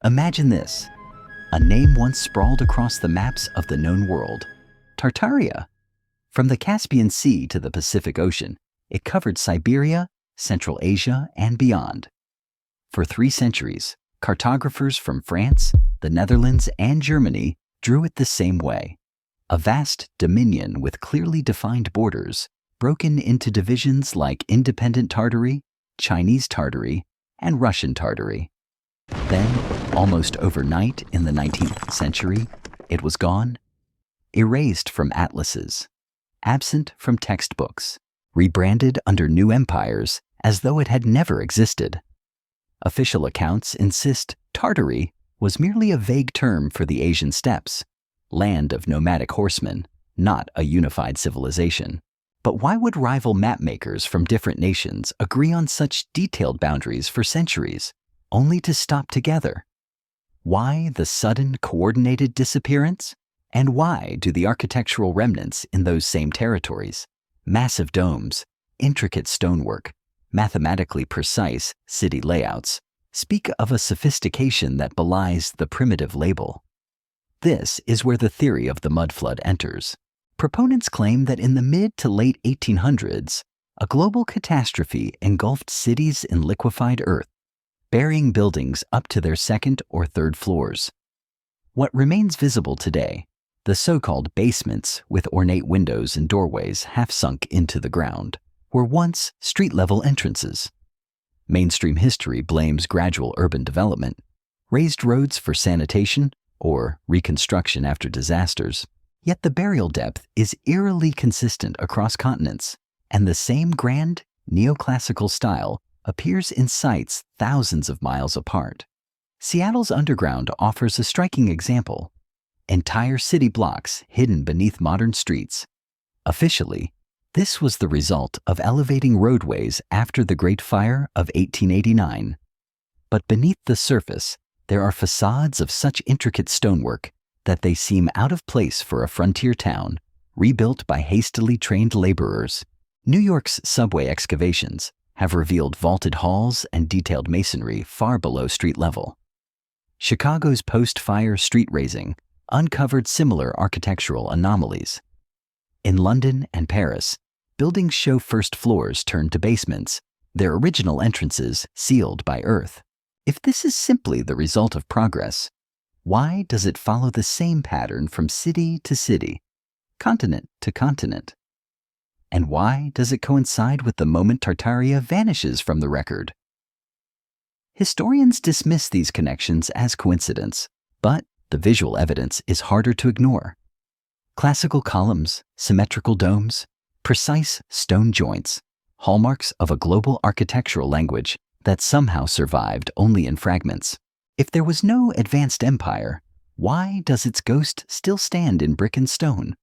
Imagine this. A name once sprawled across the maps of the known world, Tartaria. From the Caspian Sea to the Pacific Ocean, it covered Siberia, Central Asia, and beyond. For 3 centuries, cartographers from France, the Netherlands, and Germany drew it the same way. A vast dominion with clearly defined borders, broken into divisions like independent Tartary, Chinese Tartary, and Russian Tartary. Then, almost overnight in the 19th century, it was gone, erased from atlases, absent from textbooks, rebranded under new empires as though it had never existed. Official accounts insist Tartary was merely a vague term for the Asian steppes, land of nomadic horsemen, not a unified civilization. But why would rival mapmakers from different nations agree on such detailed boundaries for centuries, only to stop together? Why the sudden coordinated disappearance? And why do the architectural remnants in those same territories, massive domes, intricate stonework, mathematically precise city layouts, speak of a sophistication that belies the primitive label? This is where the theory of the mud flood enters. Proponents claim that in the mid to late 1800s, a global catastrophe engulfed cities in liquefied earth, burying buildings up to their 2nd or 3rd floors. What remains visible today, the so-called basements with ornate windows and doorways half sunk into the ground, were once street-level entrances. Mainstream history blames gradual urban development, raised roads for sanitation, or reconstruction after disasters. Yet the burial depth is eerily consistent across continents, and the same grand, neoclassical style appears in sites thousands of miles apart. Seattle's underground offers a striking example. Entire city blocks hidden beneath modern streets. Officially, this was the result of elevating roadways after the Great Fire of 1889. But beneath the surface, there are facades of such intricate stonework that they seem out of place for a frontier town, rebuilt by hastily trained laborers. New York's subway excavations have revealed vaulted halls and detailed masonry far below street level. Chicago's post-fire street raising uncovered similar architectural anomalies. In London and Paris, buildings show first floors turned to basements, their original entrances sealed by earth. If this is simply the result of progress, why does it follow the same pattern from city to city, continent to continent? And why does it coincide with the moment Tartaria vanishes from the record? Historians dismiss these connections as coincidence, but the visual evidence is harder to ignore. Classical columns, symmetrical domes, precise stone joints, hallmarks of a global architectural language that somehow survived only in fragments. If there was no advanced empire, why does its ghost still stand in brick and stone?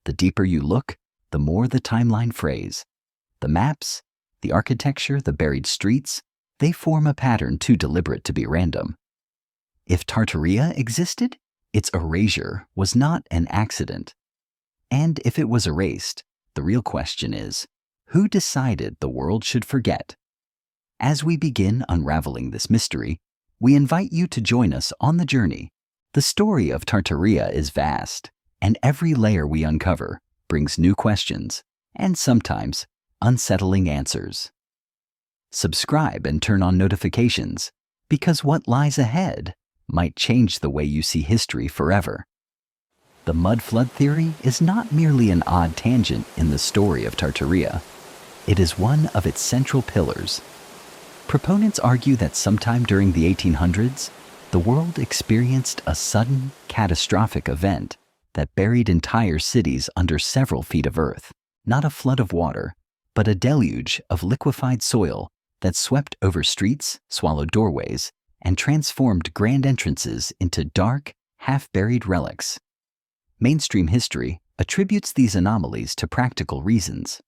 The deeper you look, the more the timeline frays. The maps, the architecture, the buried streets, they form a pattern too deliberate to be random. If Tartaria existed, its erasure was not an accident. And if it was erased, the real question is, who decided the world should forget? As we begin unraveling this mystery, we invite you to join us on the journey. The story of Tartaria is vast, and every layer we uncover brings new questions and sometimes unsettling answers. Subscribe and turn on notifications, because what lies ahead might change the way you see history forever. The mud flood theory is not merely an odd tangent in the story of Tartaria. It is one of its central pillars. Proponents argue that sometime during the 1800s, the world experienced a sudden, catastrophic event that buried entire cities under several feet of earth. Not a flood of water, but a deluge of liquefied soil that swept over streets, swallowed doorways, and transformed grand entrances into dark, half-buried relics. Mainstream history attributes these anomalies to practical reasons.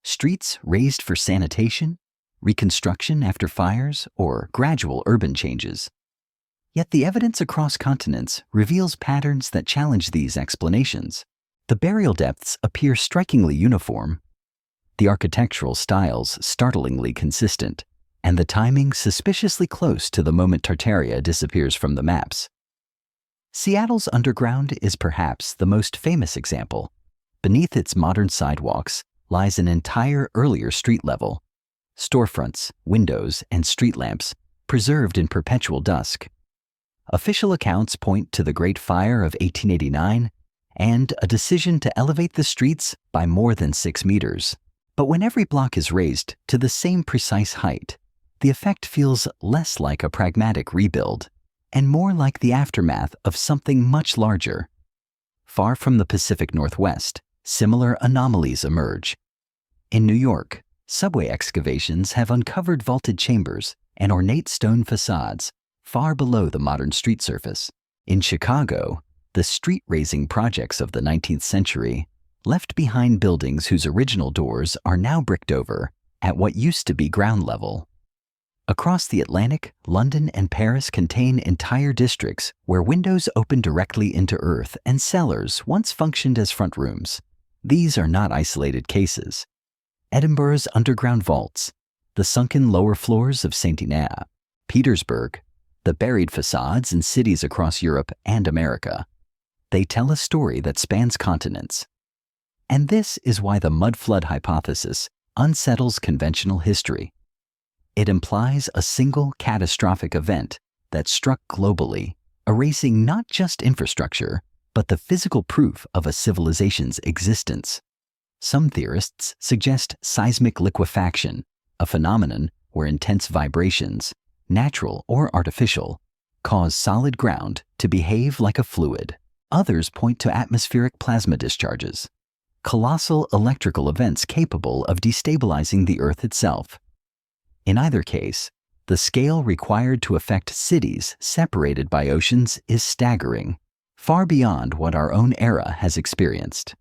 Streets raised for sanitation, reconstruction after fires, or gradual urban changes. Yet the evidence across continents reveals patterns that challenge these explanations. The burial depths appear strikingly uniform, the architectural styles startlingly consistent, and the timing suspiciously close to the moment Tartaria disappears from the maps. Seattle's underground is perhaps the most famous example. Beneath its modern sidewalks lies an entire earlier street level, storefronts, windows, and street lamps preserved in perpetual dusk. Official accounts point to the Great Fire of 1889 and a decision to elevate the streets by more than 6 meters. But when every block is raised to the same precise height, the effect feels less like a pragmatic rebuild and more like the aftermath of something much larger. Far from the Pacific Northwest, similar anomalies emerge. In New York, subway excavations have uncovered vaulted chambers and ornate stone facades far below the modern street surface. In Chicago, the street-raising projects of the 19th century left behind buildings whose original doors are now bricked over at what used to be ground level. Across the Atlantic, London and Paris contain entire districts where windows open directly into earth and cellars once functioned as front rooms. These are not isolated cases. Edinburgh's underground vaults, the sunken lower floors of Saint-Denis, Petersburg, the buried facades in cities across Europe and America. They tell a story that spans continents. And this is why the mud flood hypothesis unsettles conventional history. It implies a single catastrophic event that struck globally, erasing not just infrastructure, but the physical proof of a civilization's existence. Some theorists suggest seismic liquefaction, a phenomenon where intense vibrations, natural or artificial, cause solid ground to behave like a fluid. Others point to atmospheric plasma discharges, colossal electrical events capable of destabilizing the Earth itself. In either case, the scale required to affect cities separated by oceans is staggering, far beyond what our own era has experienced.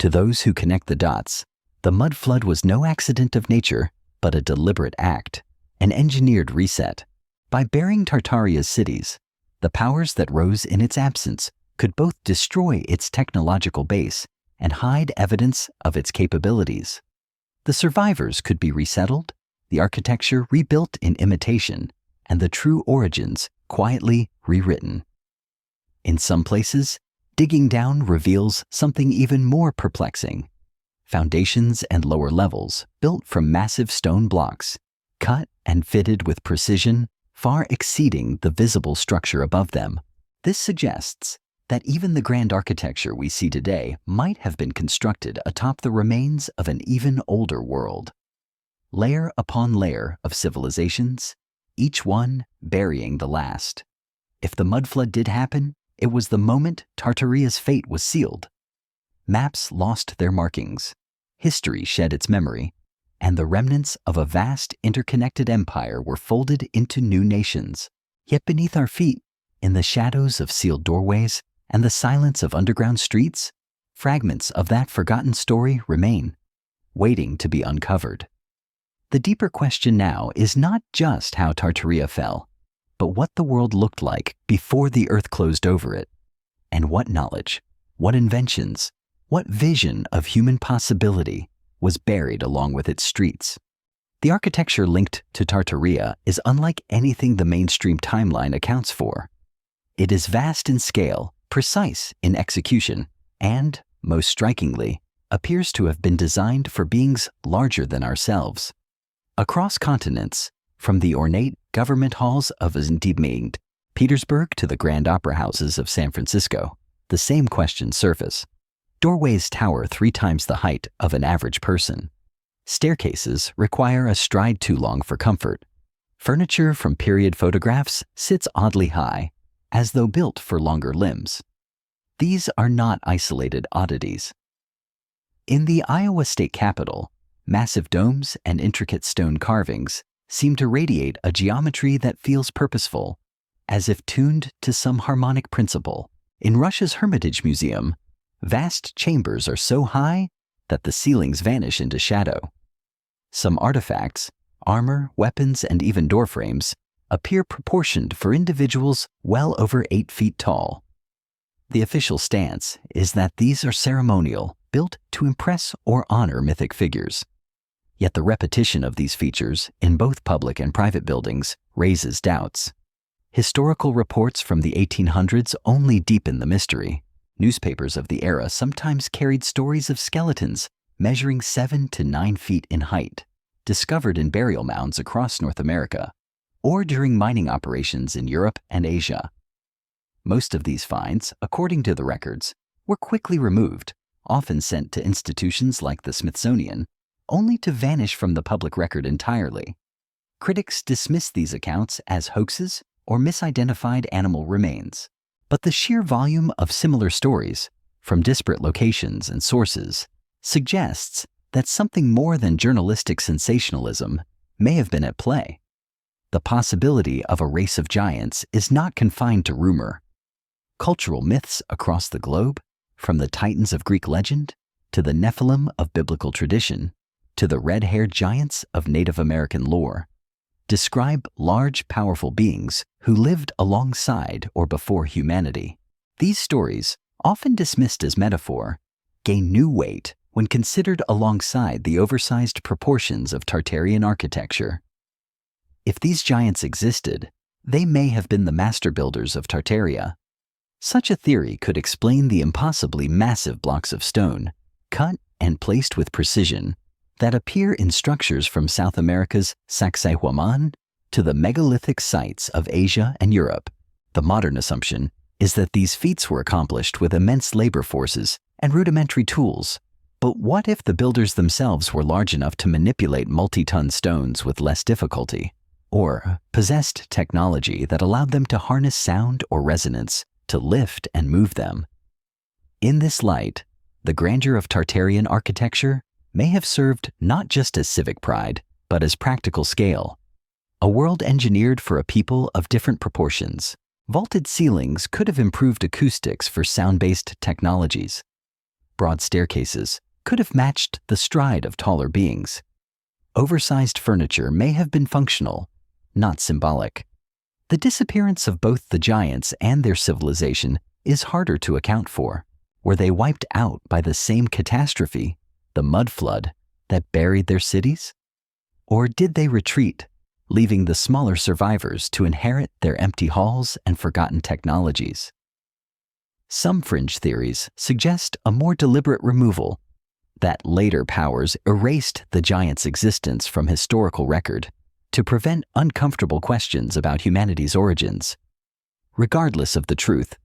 To those who connect the dots, the mud flood was no accident of nature, but a deliberate act, an engineered reset. By burying Tartaria's cities, the powers that rose in its absence could both destroy its technological base and hide evidence of its capabilities. The survivors could be resettled, the architecture rebuilt in imitation, and the true origins quietly rewritten. In some places, digging down reveals something even more perplexing. Foundations and lower levels built from massive stone blocks, cut and fitted with precision, far exceeding the visible structure above them. This suggests that even the grand architecture we see today might have been constructed atop the remains of an even older world. Layer upon layer of civilizations, each one burying the last. If the mud flood did happen, it was the moment Tartaria's fate was sealed. Maps lost their markings, history shed its memory, and the remnants of a vast interconnected empire were folded into new nations. Yet beneath our feet, in the shadows of sealed doorways and the silence of underground streets, fragments of that forgotten story remain, waiting to be uncovered. The deeper question now is not just how Tartaria fell, but what the world looked like before the earth closed over it, and what knowledge, what inventions, what vision of human possibility was buried along with its streets. The architecture linked to Tartaria is unlike anything the mainstream timeline accounts for. It is vast in scale, precise in execution, and, most strikingly, appears to have been designed for beings larger than ourselves. Across continents, from the ornate government halls of Untitled Petersburg to the grand opera houses of San Francisco, the same questions surface. Doorways tower 3 times the height of an average person. Staircases require a stride too long for comfort. Furniture from period photographs sits oddly high, as though built for longer limbs. These are not isolated oddities. In the Iowa state capitol, massive domes and intricate stone carvings seem to radiate a geometry that feels purposeful, as if tuned to some harmonic principle. In Russia's Hermitage Museum, vast chambers are so high that the ceilings vanish into shadow. Some artifacts, armor, weapons, and even doorframes, appear proportioned for individuals well over 8 feet tall. The official stance is that these are ceremonial, built to impress or honor mythic figures. Yet the repetition of these features in both public and private buildings raises doubts. Historical reports from the 1800s only deepen the mystery. Newspapers of the era sometimes carried stories of skeletons measuring 7 to 9 feet in height, discovered in burial mounds across North America, or during mining operations in Europe and Asia. Most of these finds, according to the records, were quickly removed, often sent to institutions like the Smithsonian, only to vanish from the public record entirely. Critics dismiss these accounts as hoaxes or misidentified animal remains. But the sheer volume of similar stories, from disparate locations and sources, suggests that something more than journalistic sensationalism may have been at play. The possibility of a race of giants is not confined to rumor. Cultural myths across the globe, from the Titans of Greek legend, to the Nephilim of biblical tradition, to the red-haired giants of Native American lore, describe large, powerful beings who lived alongside or before humanity. These stories, often dismissed as metaphor, gain new weight when considered alongside the oversized proportions of Tartarian architecture. If these giants existed, they may have been the master builders of Tartaria. Such a theory could explain the impossibly massive blocks of stone, cut and placed with precision, that appear in structures from South America's Sacsayhuaman to the megalithic sites of Asia and Europe. The modern assumption is that these feats were accomplished with immense labor forces and rudimentary tools. But what if the builders themselves were large enough to manipulate multi-ton stones with less difficulty, or possessed technology that allowed them to harness sound or resonance to lift and move them? In this light, the grandeur of Tartarian architecture may have served not just as civic pride, but as practical scale. A world engineered for a people of different proportions. Vaulted ceilings could have improved acoustics for sound-based technologies. Broad staircases could have matched the stride of taller beings. Oversized furniture may have been functional, not symbolic. The disappearance of both the giants and their civilization is harder to account for. Were they wiped out by the same catastrophe, the mud flood, that buried their cities? Or did they retreat, leaving the smaller survivors to inherit their empty halls and forgotten technologies? Some fringe theories suggest a more deliberate removal, that later powers erased the giants' existence from historical record to prevent uncomfortable questions about humanity's origins. Regardless of the truth,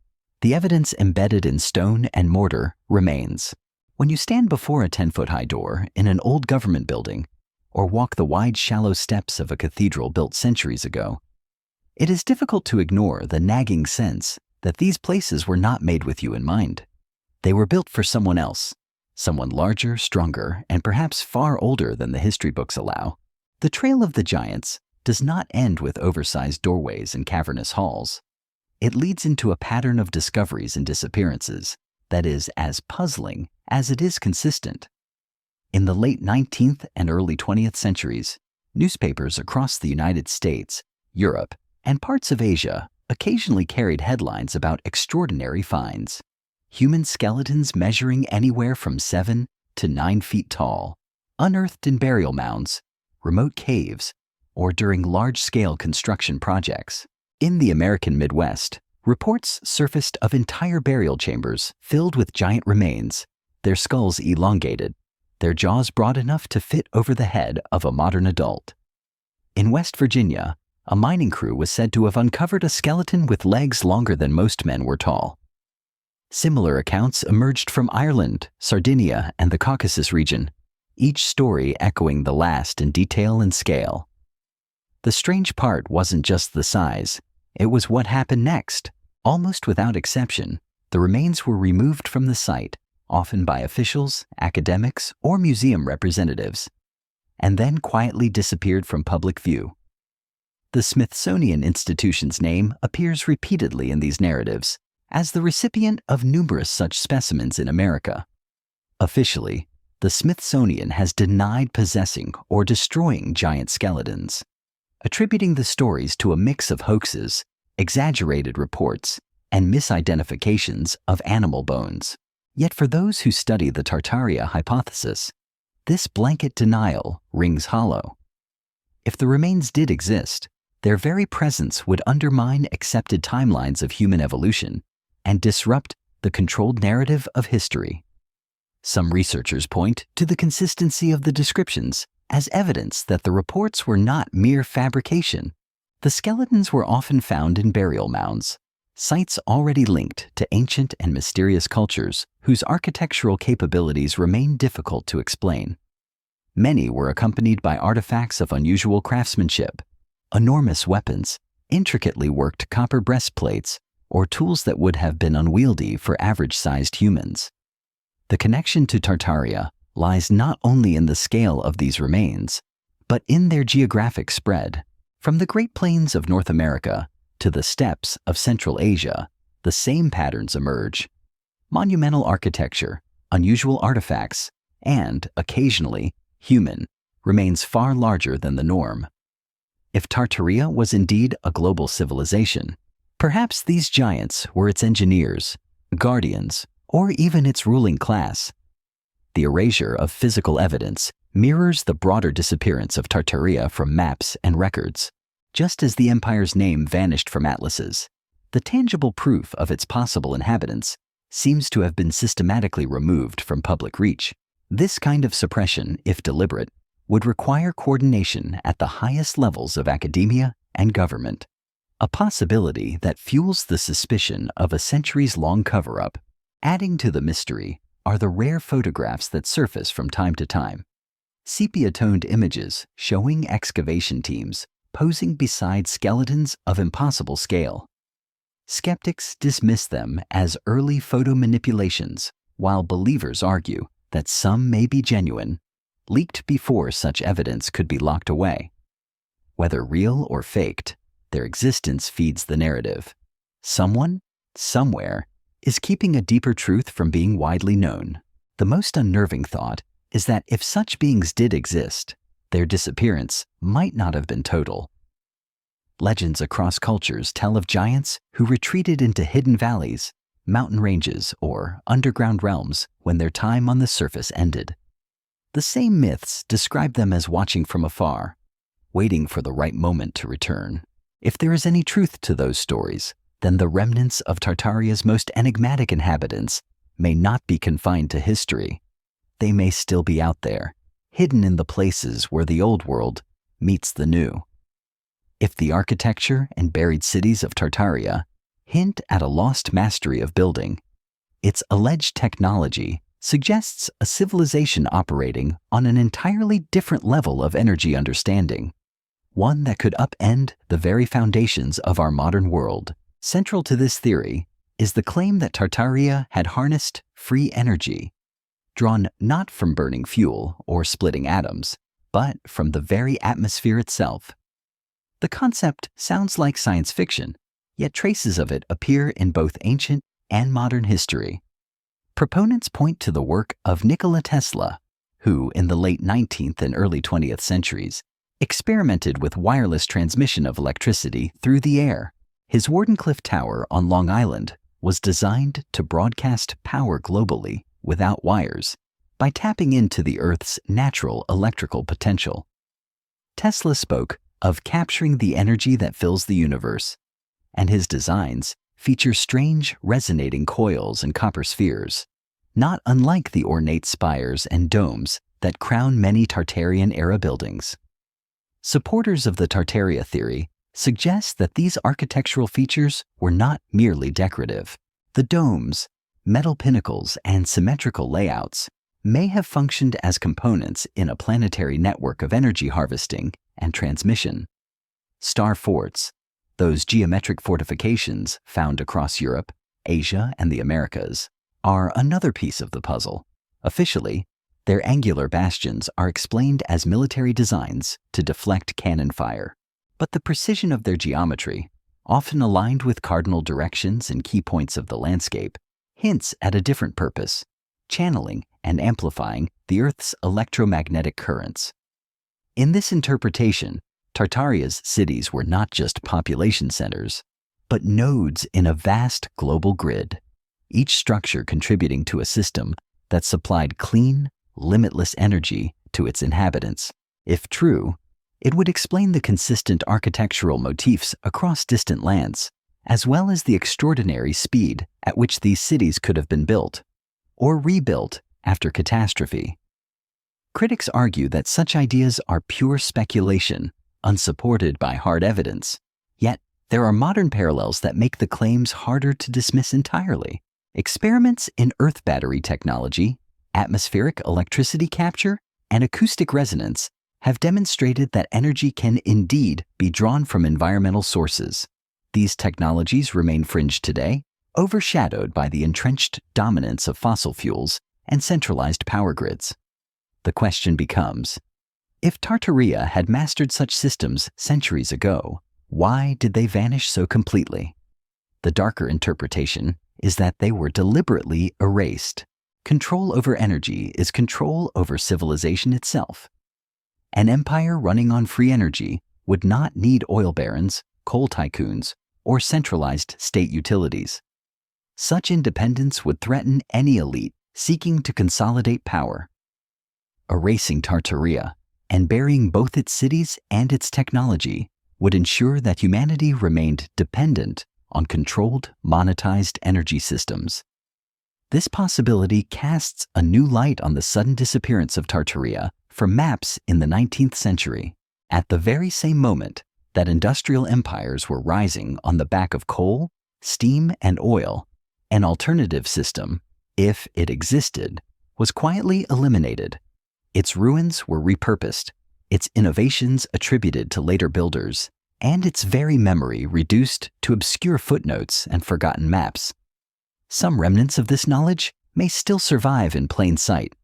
the evidence embedded in stone and mortar remains. When you stand before a 10-foot-high door in an old government building, or walk the wide, shallow steps of a cathedral built centuries ago, it is difficult to ignore the nagging sense that these places were not made with you in mind. They were built for someone else, someone larger, stronger, and perhaps far older than the history books allow. The Trail of the Giants does not end with oversized doorways and cavernous halls. It leads into a pattern of discoveries and disappearances that is as puzzling as it is consistent. In the late 19th and early 20th centuries, newspapers across the United States, Europe, and parts of Asia occasionally carried headlines about extraordinary finds. Human skeletons measuring anywhere from 7 to 9 feet tall, unearthed in burial mounds, remote caves, or during large-scale construction projects. In the American Midwest, reports surfaced of entire burial chambers filled with giant remains, their skulls elongated, their jaws broad enough to fit over the head of a modern adult. In West Virginia, a mining crew was said to have uncovered a skeleton with legs longer than most men were tall. Similar accounts emerged from Ireland, Sardinia, and the Caucasus region, each story echoing the last in detail and scale. The strange part wasn't just the size, it was what happened next. Almost without exception, the remains were removed from the site, often by officials, academics, or museum representatives, and then quietly disappeared from public view. The Smithsonian Institution's name appears repeatedly in these narratives as the recipient of numerous such specimens in America. Officially, the Smithsonian has denied possessing or destroying giant skeletons, attributing the stories to a mix of hoaxes, exaggerated reports, and misidentifications of animal bones. Yet for those who study the Tartaria hypothesis, this blanket denial rings hollow. If the remains did exist, their very presence would undermine accepted timelines of human evolution and disrupt the controlled narrative of history. Some researchers point to the consistency of the descriptions as evidence that the reports were not mere fabrication. The skeletons were often found in burial mounds, sites already linked to ancient and mysterious cultures whose architectural capabilities remain difficult to explain. Many were accompanied by artifacts of unusual craftsmanship, enormous weapons, intricately worked copper breastplates, or tools that would have been unwieldy for average-sized humans. The connection to Tartaria lies not only in the scale of these remains, but in their geographic spread. From the Great Plains of North America to the steppes of Central Asia, the same patterns emerge. Monumental architecture, unusual artifacts, and, occasionally, human, remains far larger than the norm. If Tartaria was indeed a global civilization, perhaps these giants were its engineers, guardians, or even its ruling class. The erasure of physical evidence mirrors the broader disappearance of Tartaria from maps and records. Just as the empire's name vanished from atlases, the tangible proof of its possible inhabitants seems to have been systematically removed from public reach. This kind of suppression, if deliberate, would require coordination at the highest levels of academia and government, a possibility that fuels the suspicion of a centuries-long cover-up. Adding to the mystery are the rare photographs that surface from time to time, sepia-toned images showing excavation teams posing beside skeletons of impossible scale. Skeptics dismiss them as early photo manipulations, while believers argue that some may be genuine, leaked before such evidence could be locked away. Whether real or faked, their existence feeds the narrative. Someone, somewhere, is keeping a deeper truth from being widely known. The most unnerving thought is that if such beings did exist, their disappearance might not have been total. Legends across cultures tell of giants who retreated into hidden valleys, mountain ranges, or underground realms when their time on the surface ended. The same myths describe them as watching from afar, waiting for the right moment to return. If there is any truth to those stories, then the remnants of Tartaria's most enigmatic inhabitants may not be confined to history. They may still be out there, hidden in the places where the old world meets the new. If the architecture and buried cities of Tartaria hint at a lost mastery of building, its alleged technology suggests a civilization operating on an entirely different level of energy understanding, one that could upend the very foundations of our modern world. Central to this theory is the claim that Tartaria had harnessed free energy, drawn not from burning fuel or splitting atoms, but from the very atmosphere itself. The concept sounds like science fiction, yet traces of it appear in both ancient and modern history. Proponents point to the work of Nikola Tesla, who, in the late 19th and early 20th centuries, experimented with wireless transmission of electricity through the air. His Wardenclyffe Tower on Long Island was designed to broadcast power globally without wires by tapping into the Earth's natural electrical potential. Tesla spoke of capturing the energy that fills the universe, and his designs feature strange resonating coils and copper spheres, not unlike the ornate spires and domes that crown many Tartarian-era buildings. Supporters of the Tartaria theory suggest that these architectural features were not merely decorative. The domes, metal pinnacles, and symmetrical layouts may have functioned as components in a planetary network of energy harvesting and transmission. Star forts, those geometric fortifications found across Europe, Asia, and the Americas, are another piece of the puzzle. Officially, their angular bastions are explained as military designs to deflect cannon fire. But the precision of their geometry, often aligned with cardinal directions and key points of the landscape, hints at a different purpose, channeling and amplifying the Earth's electromagnetic currents. In this interpretation, Tartaria's cities were not just population centers, but nodes in a vast global grid, each structure contributing to a system that supplied clean, limitless energy to its inhabitants. If true, it would explain the consistent architectural motifs across distant lands, as well as the extraordinary speed at which these cities could have been built or rebuilt after catastrophe. Critics argue that such ideas are pure speculation, unsupported by hard evidence. Yet, there are modern parallels that make the claims harder to dismiss entirely. Experiments in Earth battery technology, atmospheric electricity capture, and acoustic resonance have demonstrated that energy can indeed be drawn from environmental sources. These technologies remain fringe today, overshadowed by the entrenched dominance of fossil fuels and centralized power grids. The question becomes, if Tartaria had mastered such systems centuries ago, why did they vanish so completely? The darker interpretation is that they were deliberately erased. Control over energy is control over civilization itself. An empire running on free energy would not need oil barons, coal tycoons, or centralized state utilities. Such independence would threaten any elite seeking to consolidate power. Erasing Tartaria and burying both its cities and its technology would ensure that humanity remained dependent on controlled, monetized energy systems. This possibility casts a new light on the sudden disappearance of Tartaria from maps in the 19th century, at the very same moment that industrial empires were rising on the back of coal, steam, and oil. An alternative system, if it existed, was quietly eliminated. Its ruins were repurposed, its innovations attributed to later builders, and its very memory reduced to obscure footnotes and forgotten maps. Some remnants of this knowledge may still survive in plain sight.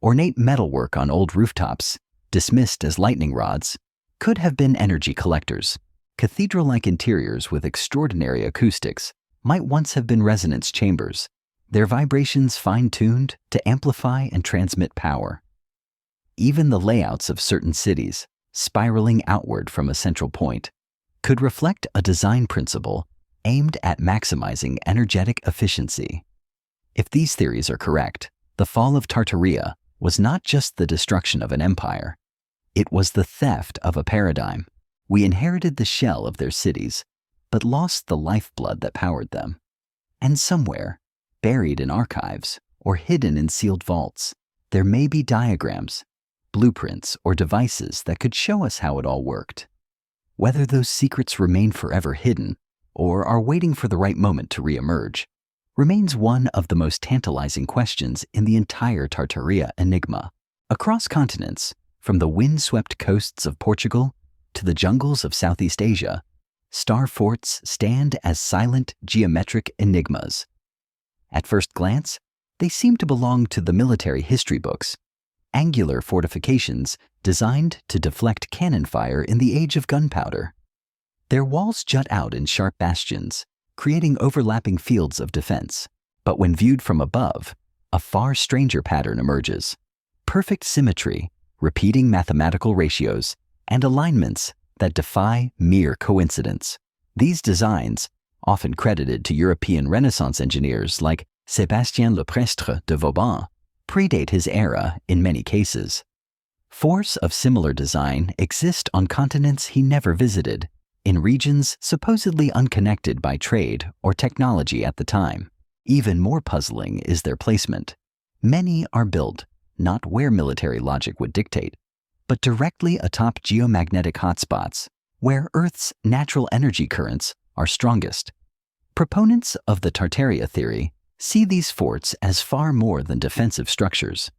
Ornate metalwork on old rooftops, dismissed as lightning rods, could have been energy collectors. Cathedral-like interiors with extraordinary acoustics might once have been resonance chambers, their vibrations fine-tuned to amplify and transmit power. Even the layouts of certain cities, spiraling outward from a central point, could reflect a design principle aimed at maximizing energetic efficiency. If these theories are correct, the fall of Tartaria was not just the destruction of an empire. It was the theft of a paradigm. We inherited the shell of their cities, but lost the lifeblood that powered them. And somewhere, buried in archives or hidden in sealed vaults, there may be diagrams, blueprints, or devices that could show us how it all worked. Whether those secrets remain forever hidden or are waiting for the right moment to reemerge remains one of the most tantalizing questions in the entire Tartaria enigma. Across continents, from the wind-swept coasts of Portugal to the jungles of Southeast Asia, star forts stand as silent geometric enigmas. At first glance, they seem to belong to the military history books, angular fortifications designed to deflect cannon fire in the age of gunpowder. Their walls jut out in sharp bastions, creating overlapping fields of defense. But when viewed from above, a far stranger pattern emerges. Perfect symmetry, repeating mathematical ratios, and alignments that defy mere coincidence. These designs, often credited to European Renaissance engineers like Sébastien Leprestre de Vauban, predate his era in many cases. Forts of similar design exist on continents he never visited, in regions supposedly unconnected by trade or technology at the time. Even more puzzling is their placement. Many are built not where military logic would dictate, but directly atop geomagnetic hotspots, where Earth's natural energy currents are strongest. Proponents of the Tartaria theory see these forts as far more than defensive structures.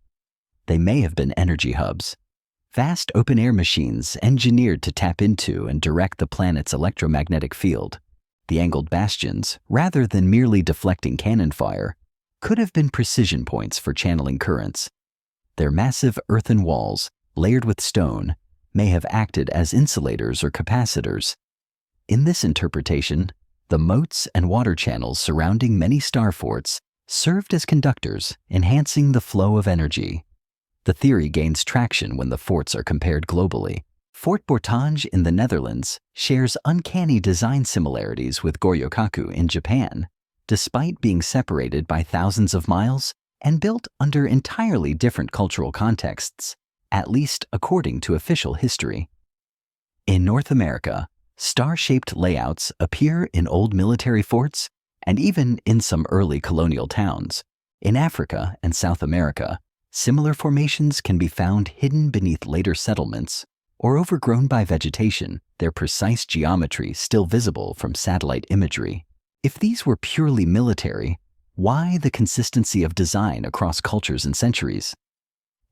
They may have been energy hubs, vast open-air machines engineered to tap into and direct the planet's electromagnetic field. The angled bastions, rather than merely deflecting cannon fire, could have been precision points for channeling currents. Their massive earthen walls, layered with stone, may have acted as insulators or capacitors. In this interpretation, the moats and water channels surrounding many star forts served as conductors, enhancing the flow of energy. The theory gains traction when the forts are compared globally. Fort Bortange in the Netherlands shares uncanny design similarities with Goryokaku in Japan, despite being separated by thousands of miles and built under entirely different cultural contexts. at least according to official history. In North America, star-shaped layouts appear in old military forts and even in some early colonial towns. In Africa and South America, similar formations can be found hidden beneath later settlements or overgrown by vegetation, their precise geometry still visible from satellite imagery. If these were purely military, why the consistency of design across cultures and centuries?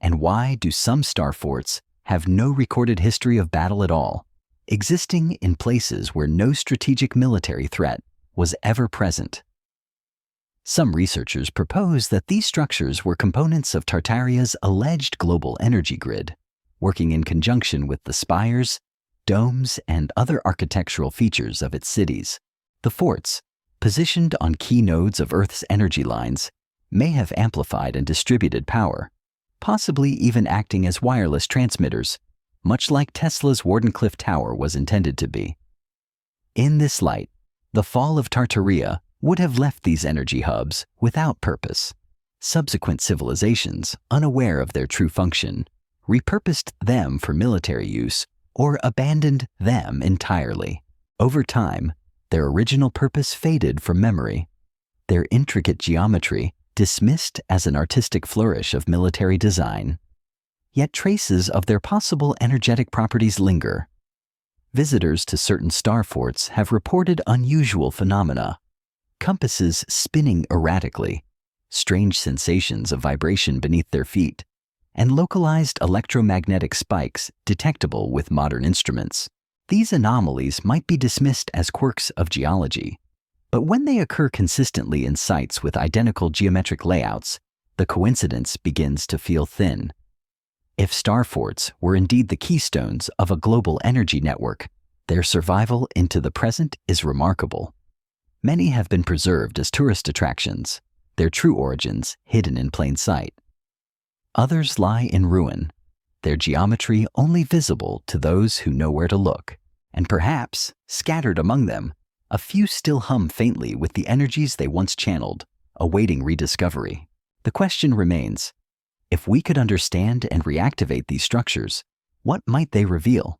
And why do some star forts have no recorded history of battle at all, existing in places where no strategic military threat was ever present? Some researchers propose that these structures were components of Tartaria's alleged global energy grid, working in conjunction with the spires, domes, and other architectural features of its cities. The forts, positioned on key nodes of Earth's energy lines, may have amplified and distributed power, possibly even acting as wireless transmitters, much like Tesla's Wardenclyffe Tower was intended to be. In this light, the fall of Tartaria would have left these energy hubs without purpose. Subsequent civilizations, unaware of their true function, repurposed them for military use or abandoned them entirely. Over time, their original purpose faded from memory, their intricate geometry dismissed as an artistic flourish of military design. Yet traces of their possible energetic properties linger. Visitors to certain star forts have reported unusual phenomena: compasses spinning erratically, strange sensations of vibration beneath their feet, and localized electromagnetic spikes detectable with modern instruments. These anomalies might be dismissed as quirks of geology, but when they occur consistently in sites with identical geometric layouts, the coincidence begins to feel thin. If star forts were indeed the keystones of a global energy network, their survival into the present is remarkable. Many have been preserved as tourist attractions, their true origins hidden in plain sight. Others lie in ruin, their geometry only visible to those who know where to look, and perhaps, scattered among them, a few still hum faintly with the energies they once channeled, awaiting rediscovery. The question remains, if we could understand and reactivate these structures, what might they reveal?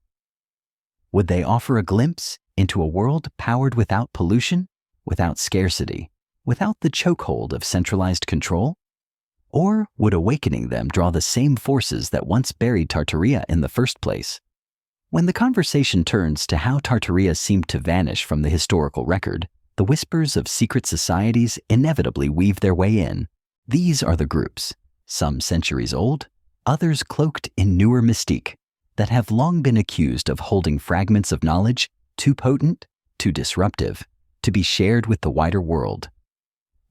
Would they offer a glimpse into a world powered without pollution, without scarcity, without the chokehold of centralized control? Or would awakening them draw the same forces that once buried Tartaria in the first place? When the conversation turns to how Tartaria seemed to vanish from the historical record, the whispers of secret societies inevitably weave their way in. These are the groups, some centuries old, others cloaked in newer mystique, that have long been accused of holding fragments of knowledge too potent, too disruptive, to be shared with the wider world.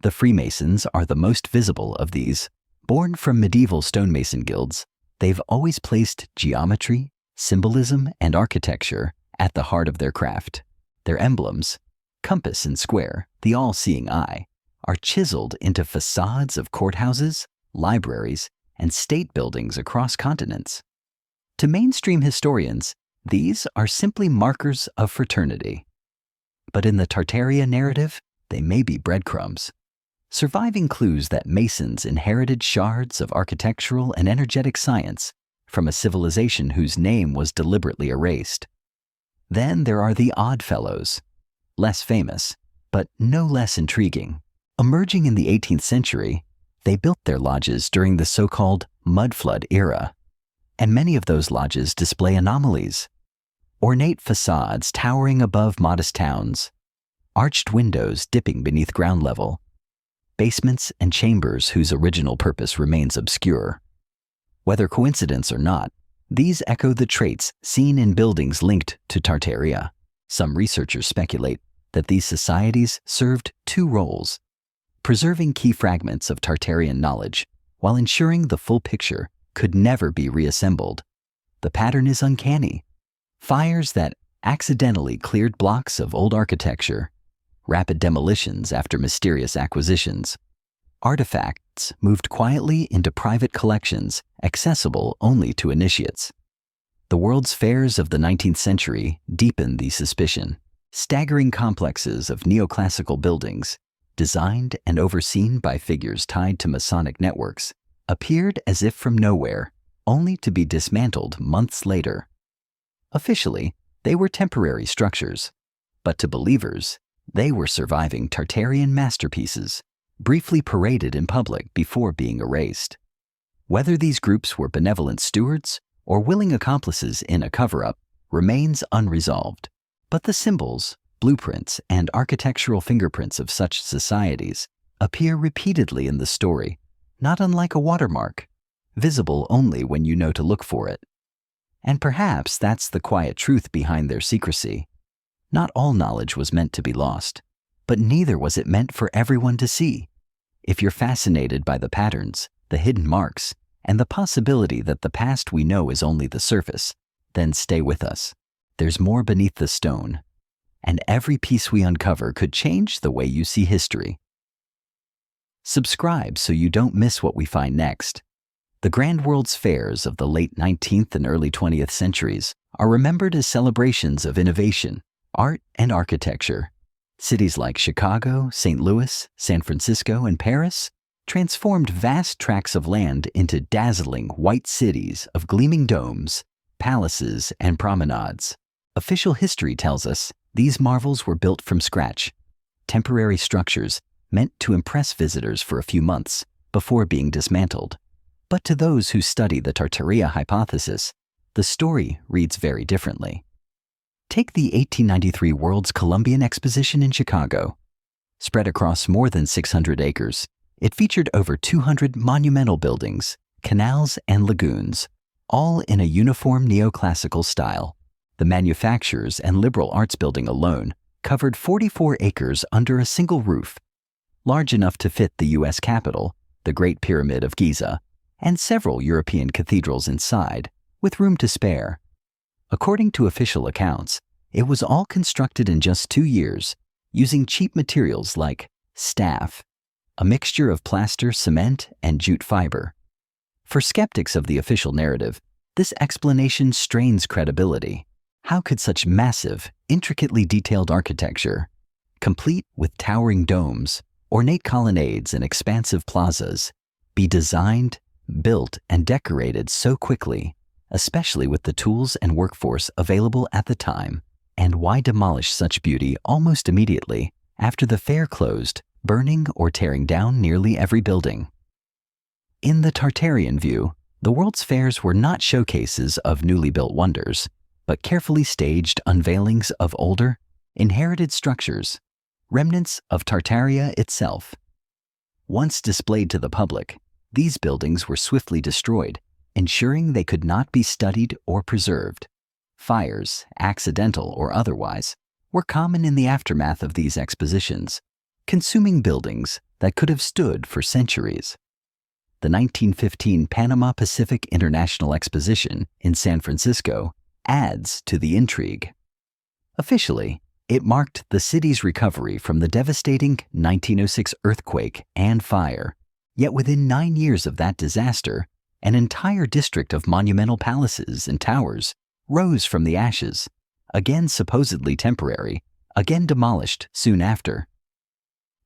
The Freemasons are the most visible of these. Born from medieval stonemason guilds, they've always placed geometry, symbolism, and architecture at the heart of their craft. Their emblems, compass and square, the all-seeing eye, are chiseled into facades of courthouses, libraries, and state buildings across continents. To mainstream historians, these are simply markers of fraternity. But in the Tartaria narrative, they may be breadcrumbs, surviving clues that Masons inherited shards of architectural and energetic science from a civilization whose name was deliberately erased. Then there are the Odd Fellows, less famous, but no less intriguing. Emerging in the 18th century, they built their lodges during the so-called mud flood era, and many of those lodges display anomalies. Ornate facades towering above modest towns, arched windows dipping beneath ground level, basements and chambers whose original purpose remains obscure. Whether coincidence or not, these echo the traits seen in buildings linked to Tartaria. Some researchers speculate that these societies served two roles: preserving key fragments of Tartarian knowledge while ensuring the full picture could never be reassembled. The pattern is uncanny. Fires that accidentally cleared blocks of old architecture, rapid demolitions after mysterious acquisitions, artifacts moved quietly into private collections accessible only to initiates. The World's Fairs of the 19th century deepened the suspicion. Staggering complexes of neoclassical buildings, designed and overseen by figures tied to Masonic networks, appeared as if from nowhere, only to be dismantled months later. Officially, they were temporary structures, but to believers, they were surviving Tartarian masterpieces, briefly paraded in public before being erased. Whether these groups were benevolent stewards or willing accomplices in a cover-up remains unresolved, but the symbols, blueprints, and architectural fingerprints of such societies appear repeatedly in the story, not unlike a watermark, visible only when you know to look for it. And perhaps that's the quiet truth behind their secrecy. Not all knowledge was meant to be lost, but neither was it meant for everyone to see. If you're fascinated by the patterns, the hidden marks, and the possibility that the past we know is only the surface, then stay with us. There's more beneath the stone, and every piece we uncover could change the way you see history. Subscribe so you don't miss what we find next. The Grand World's Fairs of the late 19th and early 20th centuries are remembered as celebrations of innovation, art, and architecture. Cities like Chicago, St. Louis, San Francisco, and Paris transformed vast tracts of land into dazzling white cities of gleaming domes, palaces, and promenades. Official history tells us these marvels were built from scratch, temporary structures meant to impress visitors for a few months before being dismantled. But to those who study the Tartaria hypothesis, the story reads very differently. Take the 1893 World's Columbian Exposition in Chicago. Spread across more than 600 acres, it featured over 200 monumental buildings, canals, and lagoons, all in a uniform neoclassical style. The Manufacturers and Liberal Arts Building alone covered 44 acres under a single roof, large enough to fit the U.S. Capitol, the Great Pyramid of Giza, and several European cathedrals inside, with room to spare. According to official accounts, it was all constructed in just 2 years, using cheap materials like staff, a mixture of plaster, cement, and jute fiber. For skeptics of the official narrative, this explanation strains credibility. How could such massive, intricately detailed architecture, complete with towering domes, ornate colonnades, and expansive plazas, be designed, built, and decorated so quickly, especially with the tools and workforce available at the time? And why demolish such beauty almost immediately after the fair closed, burning or tearing down nearly every building? In the Tartarian view, the World's Fairs were not showcases of newly built wonders, but carefully staged unveilings of older, inherited structures, remnants of Tartaria itself. Once displayed to the public, these buildings were swiftly destroyed, ensuring they could not be studied or preserved. Fires, accidental or otherwise, were common in the aftermath of these expositions, consuming buildings that could have stood for centuries. The 1915 Panama Pacific International Exposition in San Francisco adds to the intrigue. Officially, it marked the city's recovery from the devastating 1906 earthquake and fire. Yet within 9 years of that disaster, an entire district of monumental palaces and towers rose from the ashes, again supposedly temporary, again demolished soon after.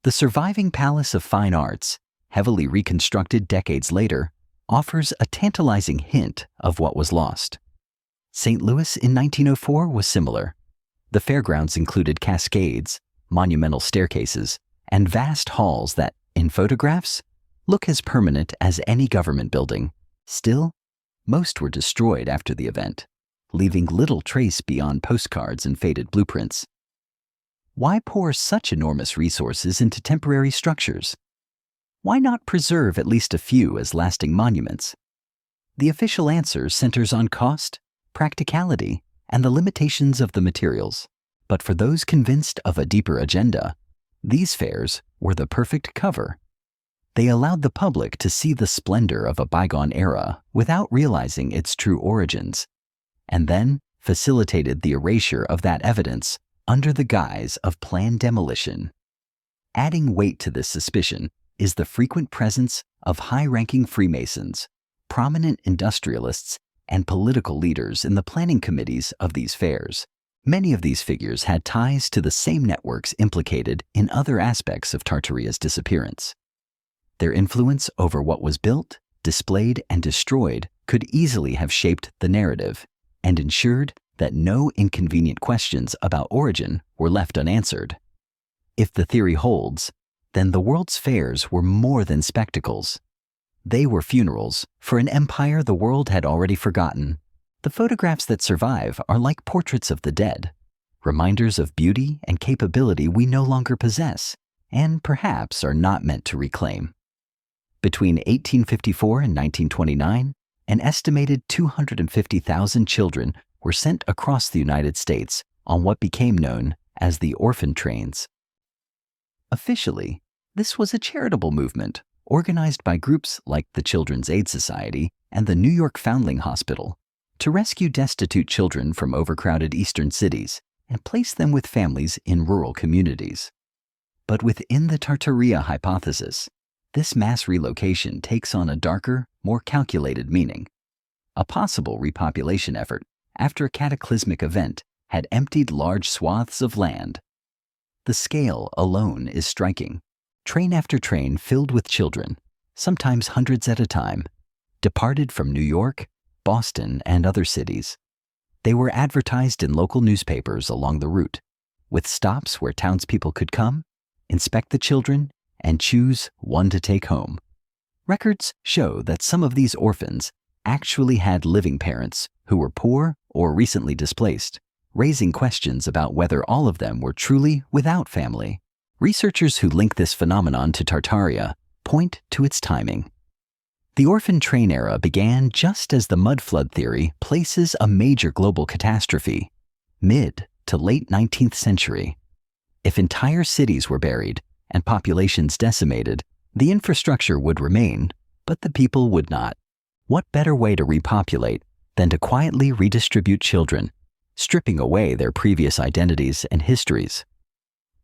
The surviving Palace of Fine Arts, heavily reconstructed decades later, offers a tantalizing hint of what was lost. St. Louis in 1904 was similar. The fairgrounds included cascades, monumental staircases, and vast halls that, in photographs, look as permanent as any government building. Still, most were destroyed after the event, leaving little trace beyond postcards and faded blueprints. Why pour such enormous resources into temporary structures? Why not preserve at least a few as lasting monuments? The official answer centers on cost, practicality, and the limitations of the materials. But for those convinced of a deeper agenda, these fairs were the perfect cover. They allowed the public to see the splendor of a bygone era without realizing its true origins, and then facilitated the erasure of that evidence under the guise of planned demolition. Adding weight to this suspicion is the frequent presence of high-ranking Freemasons, prominent industrialists, and political leaders in the planning committees of these fairs. Many of these figures had ties to the same networks implicated in other aspects of Tartaria's disappearance. Their influence over what was built, displayed and destroyed could easily have shaped the narrative and ensured that no inconvenient questions about origin were left unanswered. If the theory holds, then the world's fairs were more than spectacles. They were funerals for an empire the world had already forgotten. The photographs that survive are like portraits of the dead, reminders of beauty and capability we no longer possess, and perhaps are not meant to reclaim. Between 1854 and 1929, an estimated 250,000 children were sent across the United States on what became known as the orphan trains. Officially, this was a charitable movement organized by groups like the Children's Aid Society and the New York Foundling Hospital to rescue destitute children from overcrowded eastern cities and place them with families in rural communities. But within the Tartaria hypothesis, this mass relocation takes on a darker, more calculated meaning. A possible repopulation effort after a cataclysmic event had emptied large swaths of land. The scale alone is striking. Train after train filled with children, sometimes hundreds at a time, departed from New York, Boston, and other cities. They were advertised in local newspapers along the route, with stops where townspeople could come, inspect the children, and choose one to take home. Records show that some of these orphans actually had living parents who were poor or recently displaced, raising questions about whether all of them were truly without family. Researchers who link this phenomenon to Tartaria point to its timing. The orphan train era began just as the mud flood theory places a major global catastrophe, mid to late 19th century. If entire cities were buried and populations decimated, the infrastructure would remain, but the people would not. What better way to repopulate than to quietly redistribute children, stripping away their previous identities and histories?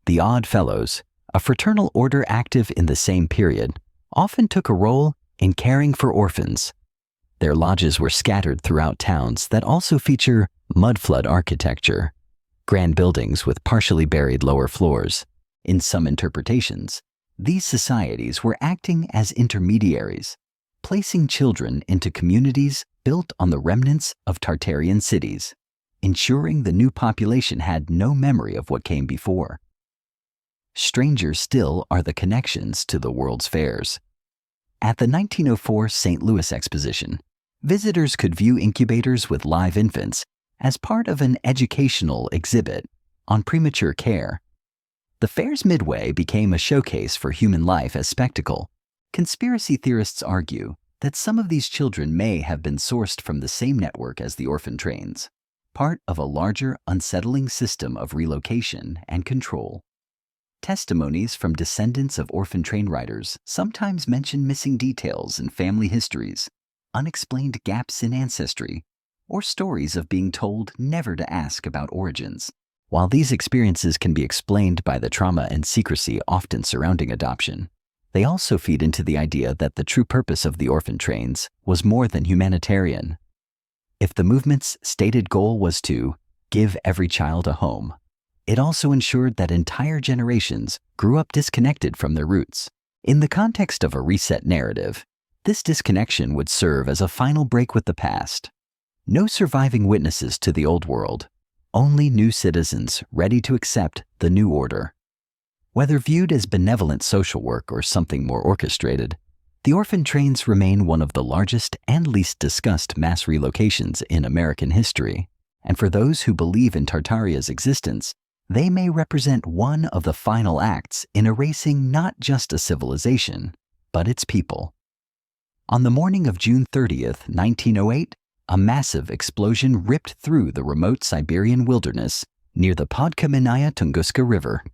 The Odd Fellows, a fraternal order active in the same period, often took a role in caring for orphans. Their lodges were scattered throughout towns that also feature mudflood architecture, grand buildings with partially buried lower floors. In some interpretations, these societies were acting as intermediaries, placing children into communities built on the remnants of Tartarian cities, ensuring the new population had no memory of what came before. Stranger still are the connections to the world's fairs. At the 1904 St. Louis Exposition, visitors could view incubators with live infants as part of an educational exhibit on premature care. The fair's midway became a showcase for human life as spectacle. Conspiracy theorists argue that some of these children may have been sourced from the same network as the orphan trains, part of a larger, unsettling system of relocation and control. Testimonies from descendants of orphan train riders sometimes mention missing details in family histories, unexplained gaps in ancestry, or stories of being told never to ask about origins. While these experiences can be explained by the trauma and secrecy often surrounding adoption, they also feed into the idea that the true purpose of the orphan trains was more than humanitarian. If the movement's stated goal was to give every child a home, it also ensured that entire generations grew up disconnected from their roots. In the context of a reset narrative, this disconnection would serve as a final break with the past. No surviving witnesses to the old world, only new citizens ready to accept the new order. Whether viewed as benevolent social work or something more orchestrated, the orphan trains remain one of the largest and least discussed mass relocations in American history. And for those who believe in Tartaria's existence, they may represent one of the final acts in erasing not just a civilization, but its people. On the morning of June 30th, 1908, a massive explosion ripped through the remote Siberian wilderness near the Podkamennaya Tunguska River.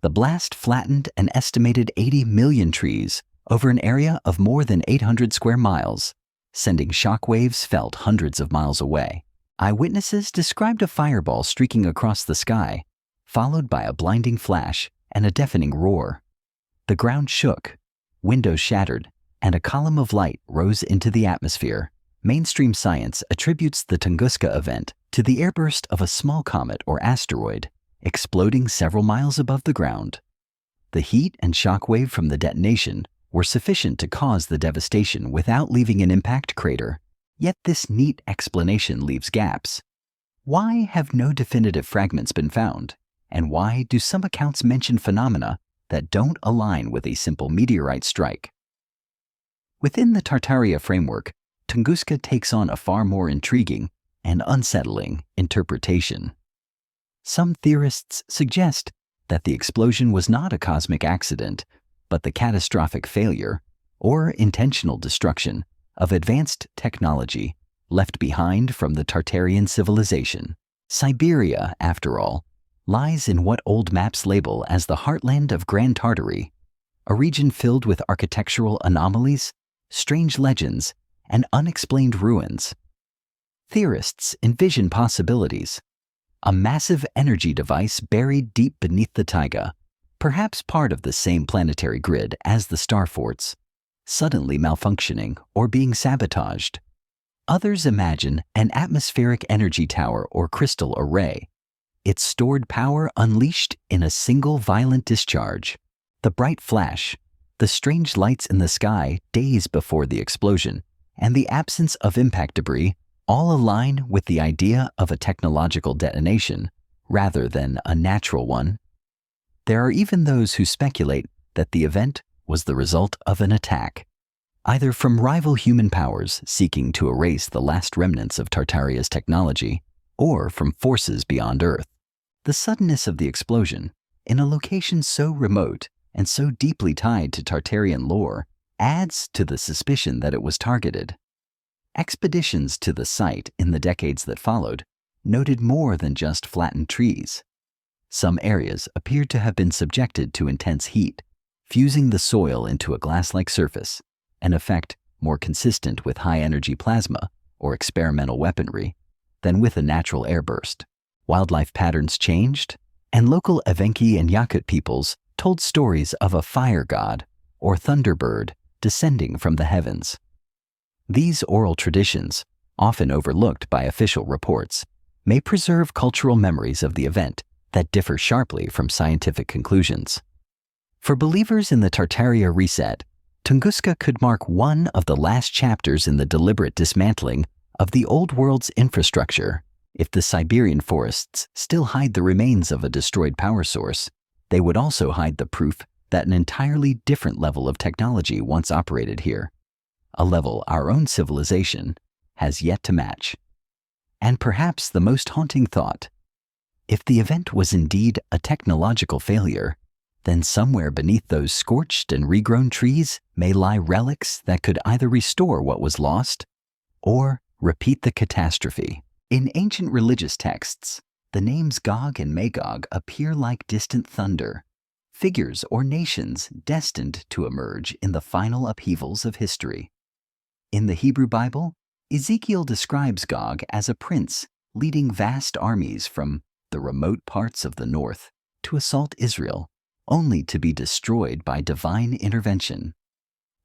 The blast flattened an estimated 80 million trees over an area of more than 800 square miles, sending shockwaves felt hundreds of miles away. Eyewitnesses described a fireball streaking across the sky, followed by a blinding flash and a deafening roar. The ground shook, windows shattered, and a column of light rose into the atmosphere. Mainstream science attributes the Tunguska event to the airburst of a small comet or asteroid, exploding several miles above the ground. The heat and shockwave from the detonation were sufficient to cause the devastation without leaving an impact crater. Yet this neat explanation leaves gaps. Why have no definitive fragments been found? And why do some accounts mention phenomena that don't align with a simple meteorite strike? Within the Tartaria framework, Tunguska takes on a far more intriguing and unsettling interpretation. Some theorists suggest that the explosion was not a cosmic accident, but the catastrophic failure or intentional destruction of advanced technology left behind from the Tartarian civilization. Siberia, after all, lies in what old maps label as the heartland of Grand Tartary, a region filled with architectural anomalies, strange legends, and unexplained ruins. Theorists envision possibilities. A massive energy device buried deep beneath the taiga, perhaps part of the same planetary grid as the star forts, suddenly malfunctioning or being sabotaged. Others imagine an atmospheric energy tower or crystal array, its stored power unleashed in a single violent discharge. The bright flash, the strange lights in the sky days before the explosion, and the absence of impact debris all align with the idea of a technological detonation rather than a natural one. There are even those who speculate that the event was the result of an attack, either from rival human powers seeking to erase the last remnants of Tartaria's technology, or from forces beyond Earth. The suddenness of the explosion, in a location so remote and so deeply tied to Tartarian lore, adds to the suspicion that it was targeted. Expeditions to the site in the decades that followed noted more than just flattened trees. Some areas appeared to have been subjected to intense heat, fusing the soil into a glass-like surface, an effect more consistent with high-energy plasma or experimental weaponry than with a natural airburst. Wildlife patterns changed, and local Evenki and Yakut peoples told stories of a fire god or thunderbird descending from the heavens. These oral traditions, often overlooked by official reports, may preserve cultural memories of the event that differ sharply from scientific conclusions. For believers in the Tartaria reset, Tunguska could mark one of the last chapters in the deliberate dismantling of the old world's infrastructure. If the Siberian forests still hide the remains of a destroyed power source, they would also hide the proof that an entirely different level of technology once operated here, a level our own civilization has yet to match. And perhaps the most haunting thought, if the event was indeed a technological failure, then somewhere beneath those scorched and regrown trees may lie relics that could either restore what was lost or repeat the catastrophe. In ancient religious texts, the names Gog and Magog appear like distant thunder, figures or nations destined to emerge in the final upheavals of history. In the Hebrew Bible, Ezekiel describes Gog as a prince leading vast armies from the remote parts of the north to assault Israel, only to be destroyed by divine intervention.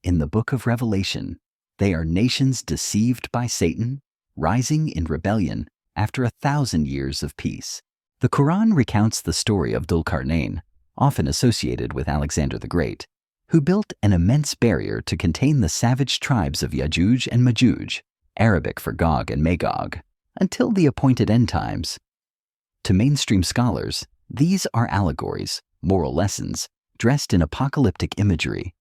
In the book of Revelation, they are nations deceived by Satan, rising in rebellion after 1,000 years of peace. The Quran recounts the story of Dhul-Qarnayn, often associated with Alexander the Great, who built an immense barrier to contain the savage tribes of Ya'juj and Ma'juj, Arabic for Gog and Magog, until the appointed end times. To mainstream scholars, these are allegories, moral lessons, dressed in apocalyptic imagery.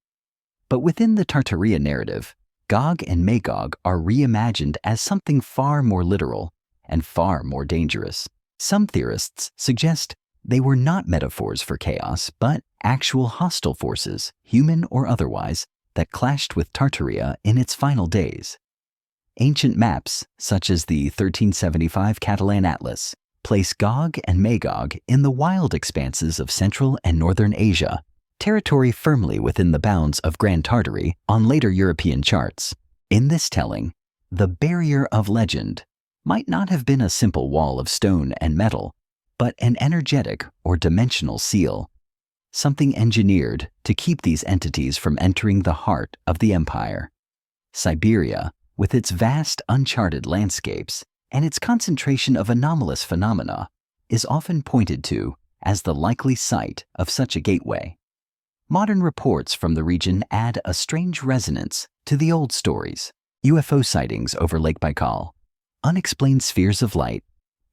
But within the Tartaria narrative, Gog and Magog are reimagined as something far more literal and far more dangerous. Some theorists suggest they were not metaphors for chaos, but actual hostile forces, human or otherwise, that clashed with Tartaria in its final days. Ancient maps, such as the 1375 Catalan Atlas, place Gog and Magog in the wild expanses of Central and Northern Asia, territory firmly within the bounds of Grand Tartary on later European charts. In this telling, the barrier of legend might not have been a simple wall of stone and metal, but an energetic or dimensional seal, something engineered to keep these entities from entering the heart of the empire. Siberia, with its vast uncharted landscapes and its concentration of anomalous phenomena, is often pointed to as the likely site of such a gateway. modern reports from the region add a strange resonance to the old stories. UFO sightings over Lake Baikal, unexplained spheres of light,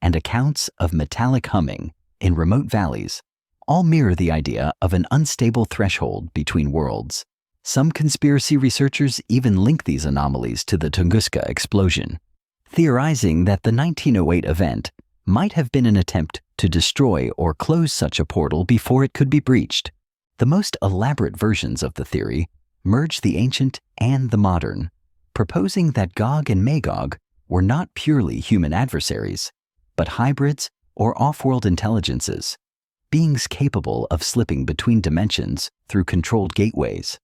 and accounts of metallic humming in remote valleys all mirror the idea of an unstable threshold between worlds. Some conspiracy researchers even link these anomalies to the Tunguska explosion, theorizing that the 1908 event might have been an attempt to destroy or close such a portal before it could be breached. The most elaborate versions of the theory merge the ancient and the modern, proposing that Gog and Magog were not purely human adversaries, but hybrids or off-world intelligences, beings capable of slipping between dimensions through controlled gateways.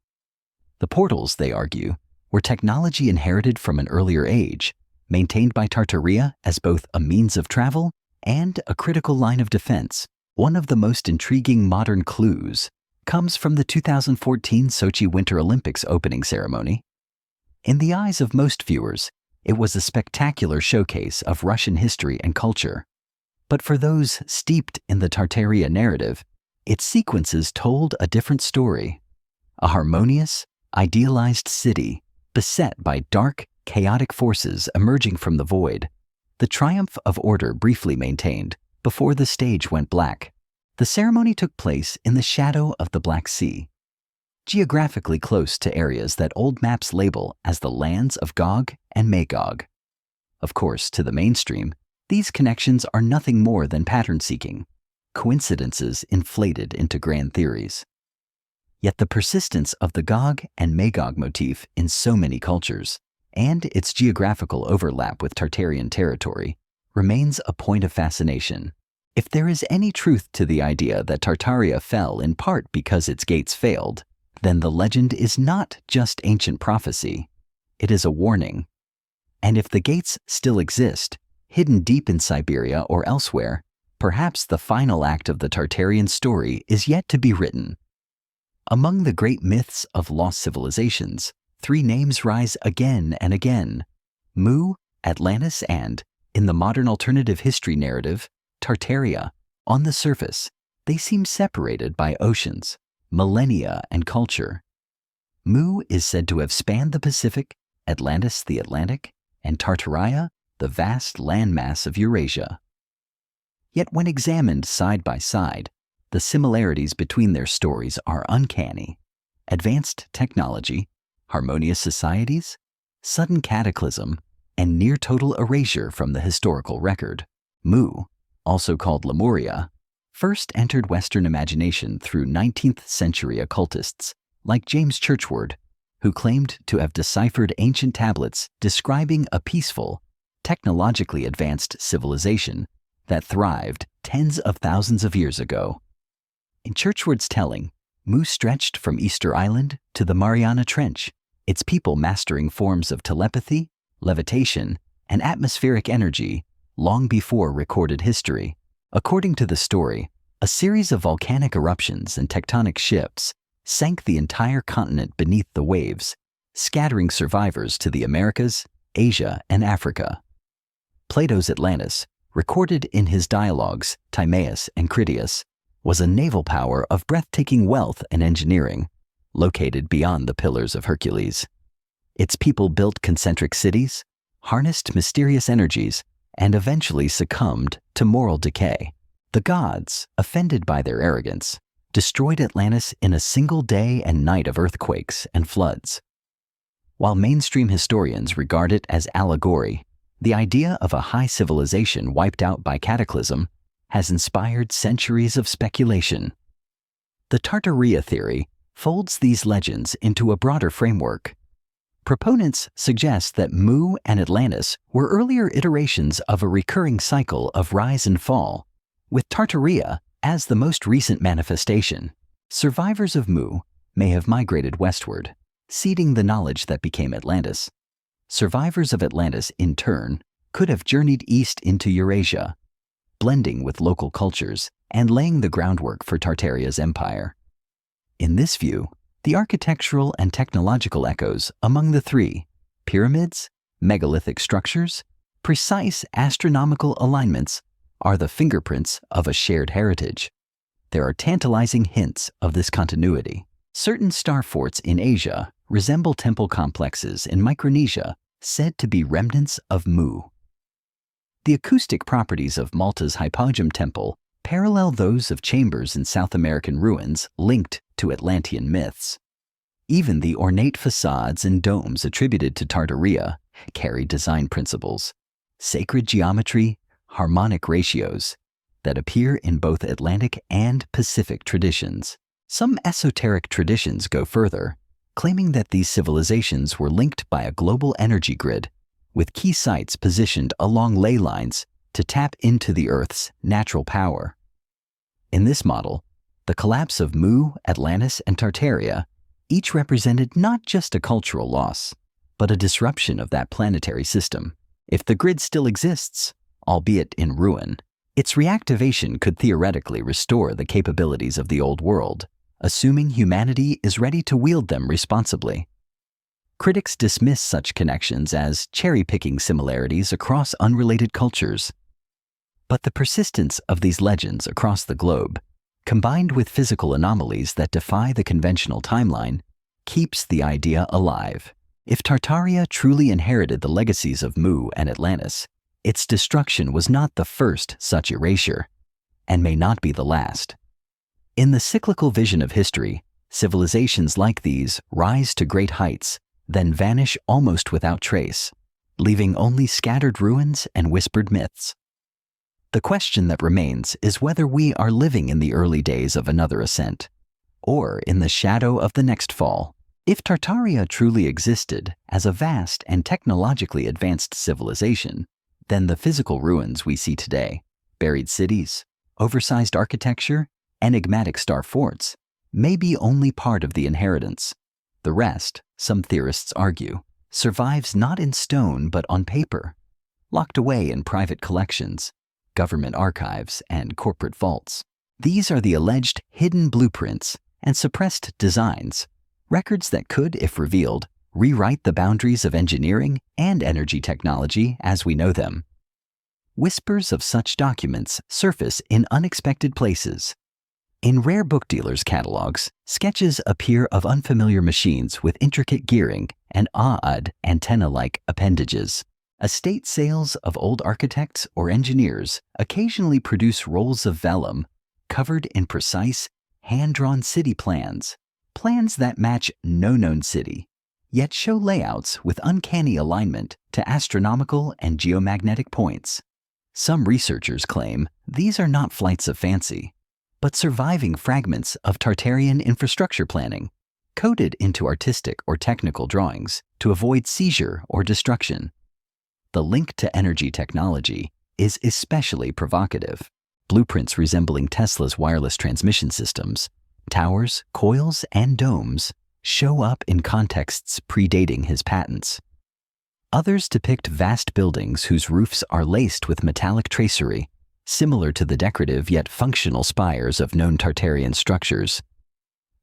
The portals, they argue, were technology inherited from an earlier age, maintained by Tartaria as both a means of travel and a critical line of defense. One of the most intriguing modern clues comes from the 2014 Sochi Winter Olympics opening ceremony. In the eyes of most viewers, it was a spectacular showcase of Russian history and culture. But for those steeped in the Tartaria narrative, its sequences told a different story. A harmonious, idealized city beset by dark, chaotic forces emerging from the void. The triumph of order briefly maintained before the stage went black. The ceremony took place in the shadow of the Black Sea, geographically close to areas that old maps label as the lands of Gog and Magog. Of course, to the mainstream, these connections are nothing more than pattern-seeking, coincidences inflated into grand theories. Yet the persistence of the Gog and Magog motif in so many cultures, and its geographical overlap with Tartarian territory, remains a point of fascination. If there is any truth to the idea that Tartaria fell in part because its gates failed, then the legend is not just ancient prophecy, it is a warning. And if the gates still exist, hidden deep in Siberia or elsewhere, perhaps the final act of the Tartarian story is yet to be written. Among the great myths of lost civilizations, 3 names rise again and again: Mu, Atlantis, and, in the modern alternative history narrative, Tartaria. On the surface, they seem separated by oceans, millennia, and culture. Mu is said to have spanned the Pacific, Atlantis the Atlantic, and Tartaria the vast landmass of Eurasia. Yet when examined side by side, the similarities between their stories are uncanny. Advanced technology, harmonious societies, sudden cataclysm, and near-total erasure from the historical record. Mu, also called Lemuria, first entered Western imagination through 19th century occultists like James Churchward, who claimed to have deciphered ancient tablets describing a peaceful, technologically advanced civilization that thrived tens of thousands of years ago. In Churchward's telling, Mu stretched from Easter Island to the Mariana Trench, its people mastering forms of telepathy, levitation, and atmospheric energy long before recorded history. According to the story, a series of volcanic eruptions and tectonic shifts sank the entire continent beneath the waves, scattering survivors to the Americas, Asia, and Africa. Plato's Atlantis, recorded in his dialogues Timaeus and Critias, was a naval power of breathtaking wealth and engineering, located beyond the Pillars of Hercules. Its people built concentric cities, harnessed mysterious energies, and eventually succumbed to moral decay. The gods, offended by their arrogance, destroyed Atlantis in a single day and night of earthquakes and floods. While mainstream historians regard it as allegory, the idea of a high civilization wiped out by cataclysm has inspired centuries of speculation. The Tartaria theory folds these legends into a broader framework. Proponents suggest that Mu and Atlantis were earlier iterations of a recurring cycle of rise and fall, with Tartaria as the most recent manifestation. Survivors of Mu may have migrated westward, seeding the knowledge that became Atlantis. Survivors of Atlantis, in turn, could have journeyed east into Eurasia, blending with local cultures and laying the groundwork for Tartaria's empire. In this view, the architectural and technological echoes among the 3 pyramids, megalithic structures, precise astronomical alignments are the fingerprints of a shared heritage. There are tantalizing hints of this continuity. Certain star forts in Asia resemble temple complexes in Micronesia said to be remnants of Mu. The acoustic properties of Malta's Hypogeum Temple parallel those of chambers in South American ruins linked to Atlantean myths. Even the ornate facades and domes attributed to Tartaria carry design principles, sacred geometry, harmonic ratios that appear in both Atlantic and Pacific traditions. Some esoteric traditions go further, claiming that these civilizations were linked by a global energy grid, with key sites positioned along ley lines to tap into the Earth's natural power. In this model, the collapse of Mu, Atlantis, and Tartaria each represented not just a cultural loss, but a disruption of that planetary system. If the grid still exists, albeit in ruin, its reactivation could theoretically restore the capabilities of the old world, assuming humanity is ready to wield them responsibly. Critics dismiss such connections as cherry-picking similarities across unrelated cultures. But the persistence of these legends across the globe, combined with physical anomalies that defy the conventional timeline, keeps the idea alive. If Tartaria truly inherited the legacies of Mu and Atlantis, its destruction was not the first such erasure, and may not be the last. In the cyclical vision of history, civilizations like these rise to great heights, then vanish almost without trace, leaving only scattered ruins and whispered myths. The question that remains is whether we are living in the early days of another ascent, or in the shadow of the next fall. If Tartaria truly existed as a vast and technologically advanced civilization, then the physical ruins we see today, buried cities, oversized architecture, enigmatic star forts, may be only part of the inheritance. The rest, some theorists argue, survives not in stone but on paper, locked away in private collections, government archives, and corporate vaults. These are the alleged hidden blueprints and suppressed designs, records that could, if revealed, rewrite the boundaries of engineering and energy technology as we know them. Whispers of such documents surface in unexpected places. In rare book dealers' catalogs, sketches appear of unfamiliar machines with intricate gearing and odd antenna-like appendages. Estate sales of old architects or engineers occasionally produce rolls of vellum covered in precise, hand-drawn city plans, plans that match no known city, yet show layouts with uncanny alignment to astronomical and geomagnetic points. Some researchers claim these are not flights of fancy, but surviving fragments of Tartarian infrastructure planning, coded into artistic or technical drawings to avoid seizure or destruction. The link to energy technology is especially provocative. Blueprints resembling Tesla's wireless transmission systems, towers, coils, and domes show up in contexts predating his patents. Others depict vast buildings whose roofs are laced with metallic tracery, similar to the decorative yet functional spires of known Tartarian structures.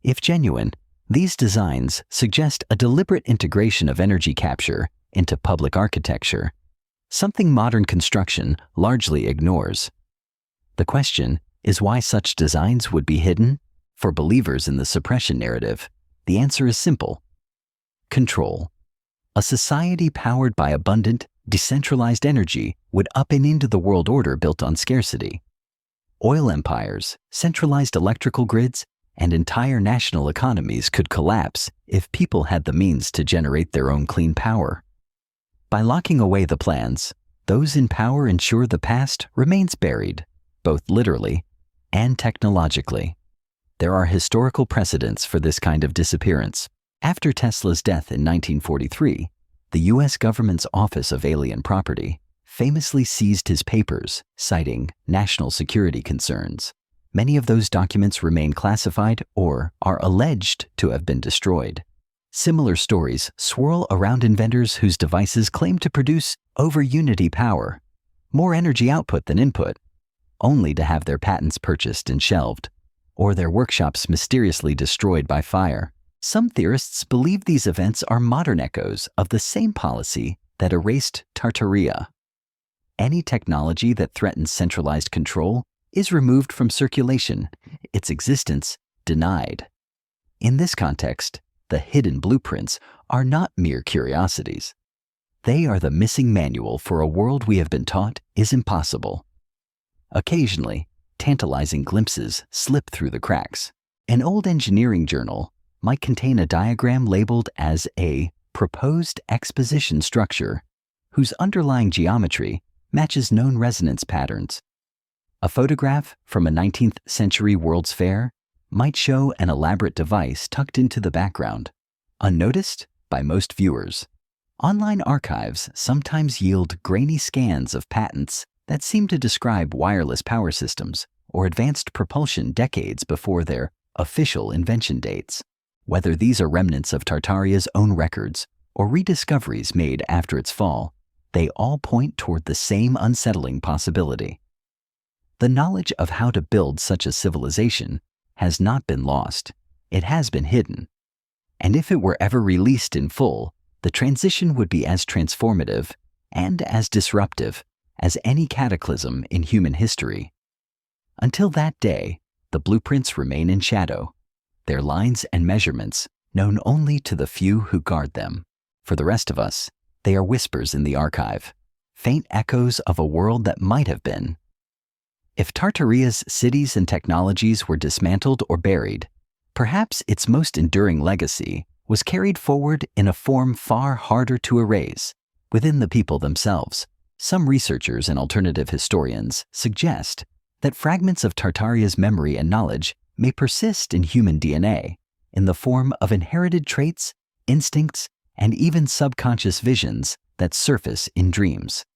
If genuine, these designs suggest a deliberate integration of energy capture into public architecture, something modern construction largely ignores. The question is why such designs would be hidden? For believers in the suppression narrative, the answer is simple: control. A society powered by abundant, decentralized energy would upend the world order built on scarcity. Oil empires, centralized electrical grids, and entire national economies could collapse if people had the means to generate their own clean power. By locking away the plans, those in power ensure the past remains buried, both literally and technologically. There are historical precedents for this kind of disappearance. After Tesla's death in 1943, the U.S. government's Office of Alien Property famously seized his papers, citing national security concerns. Many of those documents remain classified or are alleged to have been destroyed. Similar stories swirl around inventors whose devices claim to produce over-unity power, more energy output than input, only to have their patents purchased and shelved, or their workshops mysteriously destroyed by fire. Some theorists believe these events are modern echoes of the same policy that erased Tartaria. Any technology that threatens centralized control is removed from circulation, its existence denied. In this context, the hidden blueprints are not mere curiosities. They are the missing manual for a world we have been taught is impossible. Occasionally, tantalizing glimpses slip through the cracks. An old engineering journal might contain a diagram labeled as a proposed exposition structure whose underlying geometry matches known resonance patterns. A photograph from a 19th century World's Fair might show an elaborate device tucked into the background, unnoticed by most viewers. Online archives sometimes yield grainy scans of patents that seem to describe wireless power systems or advanced propulsion decades before their official invention dates. Whether these are remnants of Tartaria's own records or rediscoveries made after its fall, they all point toward the same unsettling possibility. The knowledge of how to build such a civilization has not been lost, it has been hidden. And if it were ever released in full, the transition would be as transformative and as disruptive as any cataclysm in human history. Until that day, the blueprints remain in shadow, their lines and measurements known only to the few who guard them. For the rest of us, they are whispers in the archive, faint echoes of a world that might have been. If Tartaria's cities and technologies were dismantled or buried, perhaps its most enduring legacy was carried forward in a form far harder to erase, within the people themselves. Some researchers and alternative historians suggest that fragments of Tartaria's memory and knowledge may persist in human DNA in the form of inherited traits, instincts, and even subconscious visions that surface in dreams.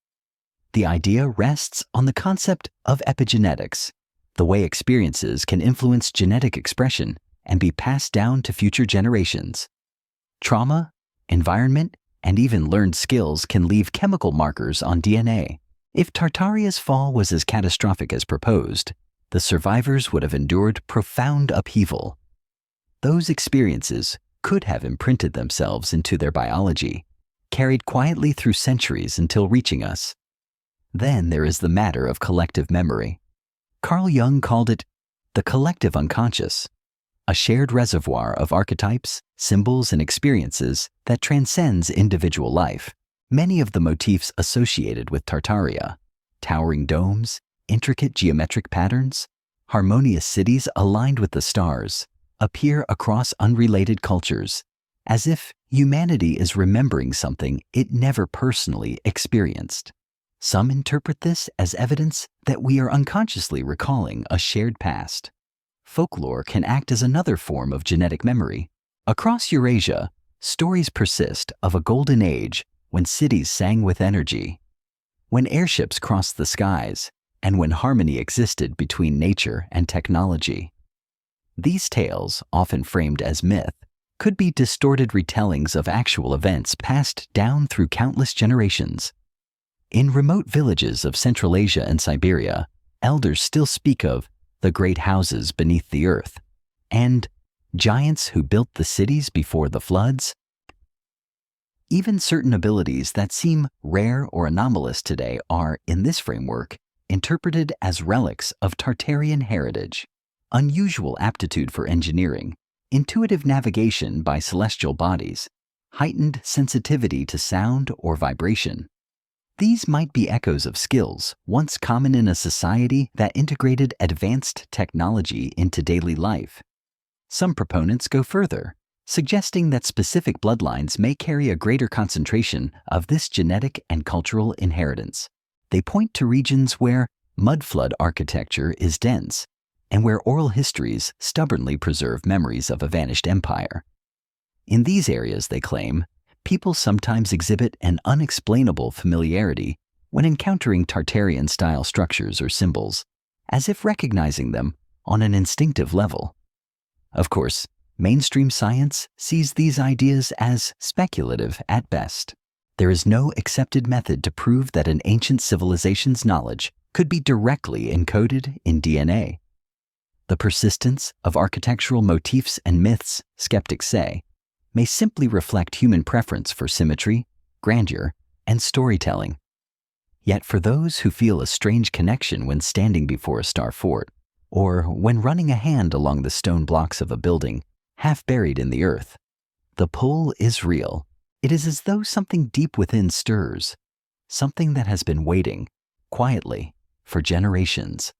The idea rests on the concept of epigenetics, the way experiences can influence genetic expression and be passed down to future generations. Trauma, environment, and even learned skills can leave chemical markers on DNA. If Tartaria's fall was as catastrophic as proposed, the survivors would have endured profound upheaval. Those experiences could have imprinted themselves into their biology, carried quietly through centuries until reaching us. Then there is the matter of collective memory. Carl Jung called it the collective unconscious, a shared reservoir of archetypes, symbols, and experiences that transcends individual life. Many of the motifs associated with Tartaria, towering domes, intricate geometric patterns, harmonious cities aligned with the stars, appear across unrelated cultures, as if humanity is remembering something it never personally experienced. Some interpret this as evidence that we are unconsciously recalling a shared past. Folklore can act as another form of genetic memory. Across Eurasia, stories persist of a golden age when cities sang with energy, when airships crossed the skies, and when harmony existed between nature and technology. These tales, often framed as myth, could be distorted retellings of actual events passed down through countless generations. In remote villages of Central Asia and Siberia, elders still speak of the great houses beneath the earth and giants who built the cities before the floods. Even certain abilities that seem rare or anomalous today are, in this framework, interpreted as relics of Tartarian heritage. Unusual aptitude for engineering, intuitive navigation by celestial bodies, heightened sensitivity to sound or vibration. These might be echoes of skills once common in a society that integrated advanced technology into daily life. Some proponents go further, suggesting that specific bloodlines may carry a greater concentration of this genetic and cultural inheritance. They point to regions where mudflood architecture is dense and where oral histories stubbornly preserve memories of a vanished empire. In these areas, they claim, people sometimes exhibit an unexplainable familiarity when encountering Tartarian-style structures or symbols, as if recognizing them on an instinctive level. Of course, mainstream science sees these ideas as speculative at best. There is no accepted method to prove that an ancient civilization's knowledge could be directly encoded in DNA. The persistence of architectural motifs and myths, skeptics say, may simply reflect human preference for symmetry, grandeur, and storytelling. Yet for those who feel a strange connection when standing before a star fort, or when running a hand along the stone blocks of a building, half buried in the earth. The pull is real. It is as though something deep within stirs, something that has been waiting, quietly, for generations.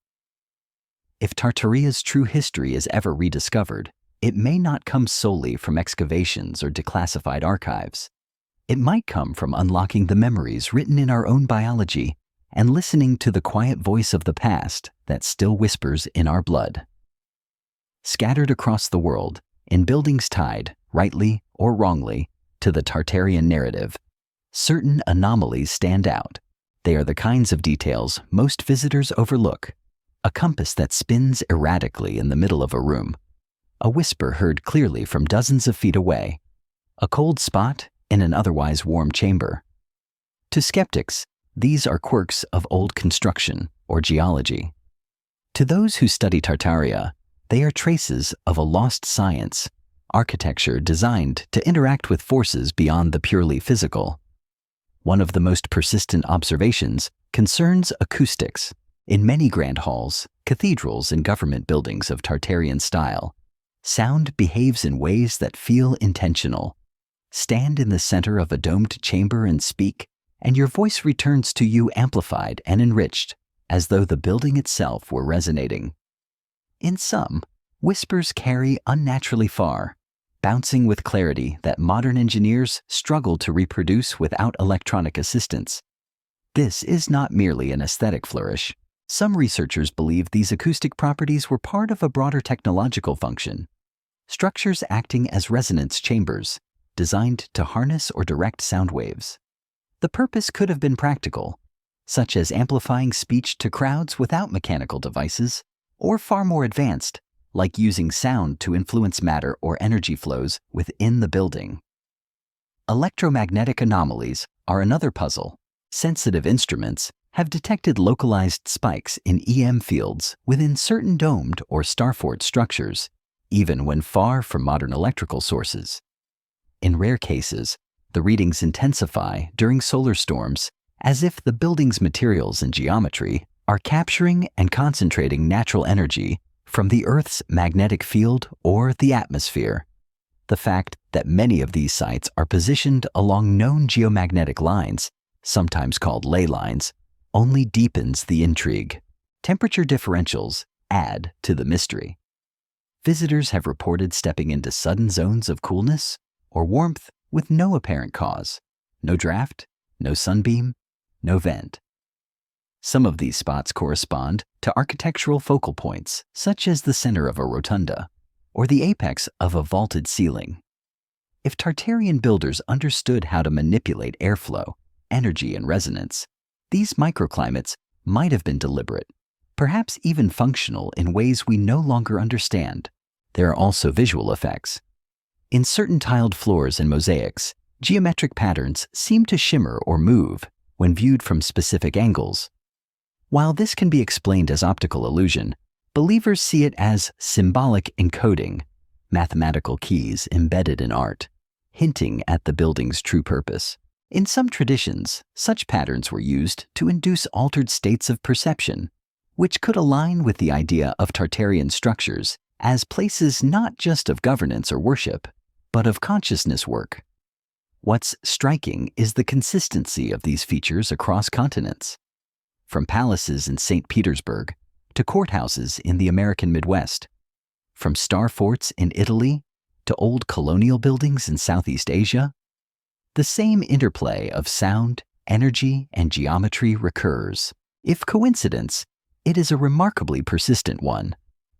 If Tartaria's true history is ever rediscovered, it may not come solely from excavations or declassified archives. It might come from unlocking the memories written in our own biology and listening to the quiet voice of the past that still whispers in our blood. Scattered across the world, in buildings tied, rightly or wrongly, to the Tartarian narrative, certain anomalies stand out. They are the kinds of details most visitors overlook. A compass that spins erratically in the middle of a room. A whisper heard clearly from dozens of feet away. A cold spot in an otherwise warm chamber. To skeptics, these are quirks of old construction or geology. To those who study Tartaria, they are traces of a lost science, architecture designed to interact with forces beyond the purely physical. One of the most persistent observations concerns acoustics. In many grand halls, cathedrals, and government buildings of Tartarian style, sound behaves in ways that feel intentional. Stand in the center of a domed chamber and speak, and your voice returns to you amplified and enriched, as though the building itself were resonating. In some, whispers carry unnaturally far, bouncing with clarity that modern engineers struggle to reproduce without electronic assistance. This is not merely an aesthetic flourish. Some researchers believe these acoustic properties were part of a broader technological function. Structures acting as resonance chambers, designed to harness or direct sound waves. The purpose could have been practical, such as amplifying speech to crowds without mechanical devices, or far more advanced, like using sound to influence matter or energy flows within the building. Electromagnetic anomalies are another puzzle. Sensitive instruments have detected localized spikes in EM fields within certain domed or starfort structures, even when far from modern electrical sources. In rare cases, the readings intensify during solar storms, as if the building's materials and geometry are capturing and concentrating natural energy from the Earth's magnetic field or the atmosphere. The fact that many of these sites are positioned along known geomagnetic lines, sometimes called ley lines, only deepens the intrigue. Temperature differentials add to the mystery. Visitors have reported stepping into sudden zones of coolness or warmth with no apparent cause. No draft, no sunbeam, no vent. Some of these spots correspond to architectural focal points, such as the center of a rotunda or the apex of a vaulted ceiling. If Tartarian builders understood how to manipulate airflow, energy, and resonance, these microclimates might have been deliberate, perhaps even functional in ways we no longer understand. There are also visual effects. In certain tiled floors and mosaics, geometric patterns seem to shimmer or move when viewed from specific angles. While this can be explained as optical illusion, believers see it as symbolic encoding, mathematical keys embedded in art, hinting at the building's true purpose. In some traditions, such patterns were used to induce altered states of perception, which could align with the idea of Tartarian structures as places not just of governance or worship, but of consciousness work. What's striking is the consistency of these features across continents. From palaces in St. Petersburg to courthouses in the American Midwest, from star forts in Italy to old colonial buildings in Southeast Asia, the same interplay of sound, energy, and geometry recurs. If coincidence, it is a remarkably persistent one.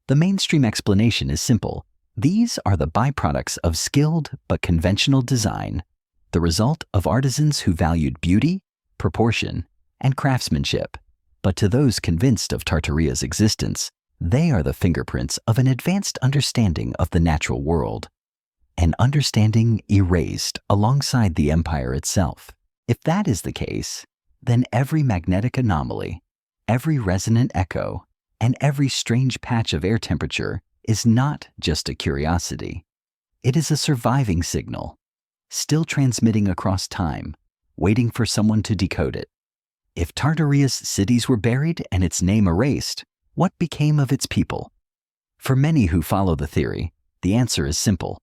The mainstream explanation is simple. These are the byproducts of skilled but conventional design, the result of artisans who valued beauty, proportion, and craftsmanship. But to those convinced of Tartaria's existence, they are the fingerprints of an advanced understanding of the natural world, an understanding erased alongside the empire itself. If that is the case, then every magnetic anomaly, every resonant echo, and every strange patch of air temperature is not just a curiosity. It is a surviving signal, still transmitting across time, waiting for someone to decode it. If Tartaria's cities were buried and its name erased, what became of its people? For many who follow the theory, The answer is simple.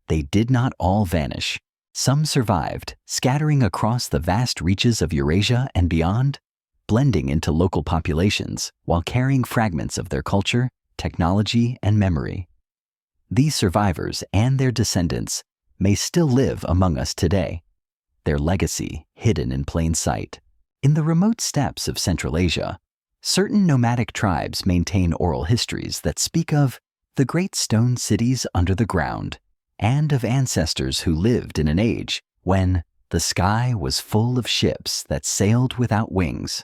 They did not all vanish. Some survived, scattering across the vast reaches of Eurasia and beyond, blending into local populations while carrying fragments of their culture, technology, and memory. These survivors and their descendants may still live among us today, their legacy hidden in plain sight. In the remote steppes of Central Asia, certain nomadic tribes maintain oral histories that speak of the great stone cities under the ground and of ancestors who lived in an age when the sky was full of ships that sailed without wings.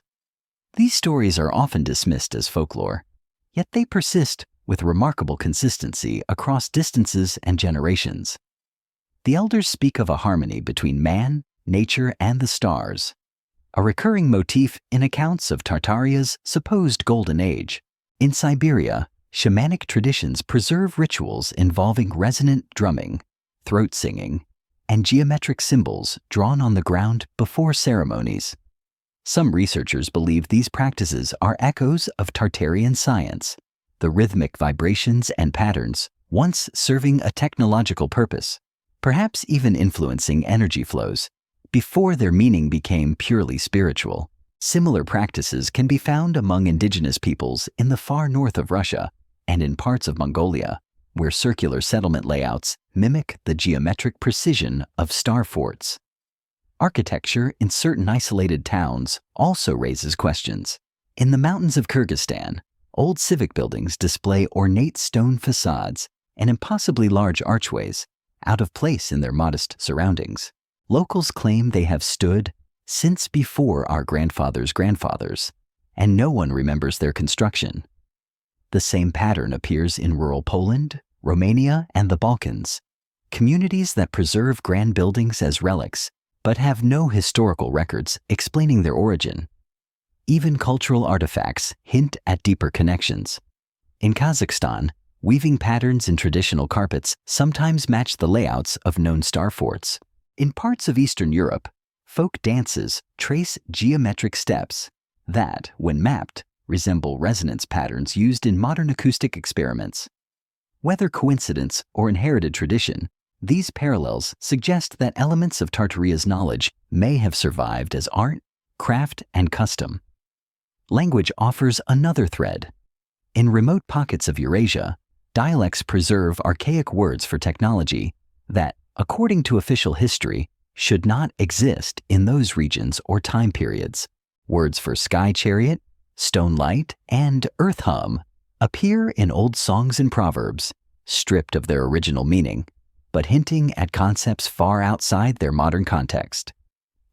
These stories are often dismissed as folklore, yet they persist with remarkable consistency across distances and generations. The elders speak of a harmony between man, nature, and the stars, a recurring motif in accounts of Tartaria's supposed golden age. In Siberia, shamanic traditions preserve rituals involving resonant drumming, throat singing, and geometric symbols drawn on the ground before ceremonies. Some researchers believe these practices are echoes of Tartarian science, the rhythmic vibrations and patterns once serving a technological purpose, perhaps even influencing energy flows, before their meaning became purely spiritual. Similar practices can be found among indigenous peoples in the far north of Russia and in parts of Mongolia, where circular settlement layouts mimic the geometric precision of star forts. Architecture in certain isolated towns also raises questions. In the mountains of Kyrgyzstan, old civic buildings display ornate stone facades and impossibly large archways, out of place in their modest surroundings. Locals claim they have stood since before our grandfathers' grandfathers, and no one remembers their construction. The same pattern appears in rural Poland, Romania, and the Balkans, communities that preserve grand buildings as relics but have no historical records explaining their origin. Even cultural artifacts hint at deeper connections. In Kazakhstan, weaving patterns in traditional carpets sometimes match the layouts of known star forts. In parts of Eastern Europe, folk dances trace geometric steps that, when mapped, resemble resonance patterns used in modern acoustic experiments. Whether coincidence or inherited tradition, these parallels suggest that elements of Tartaria's knowledge may have survived as art, craft, and custom. Language offers another thread. In remote pockets of Eurasia, dialects preserve archaic words for technology that, according to official history, should not exist in those regions or time periods. Words for sky chariot, stone light, and earth hum appear in old songs and proverbs, stripped of their original meaning, but hinting at concepts far outside their modern context.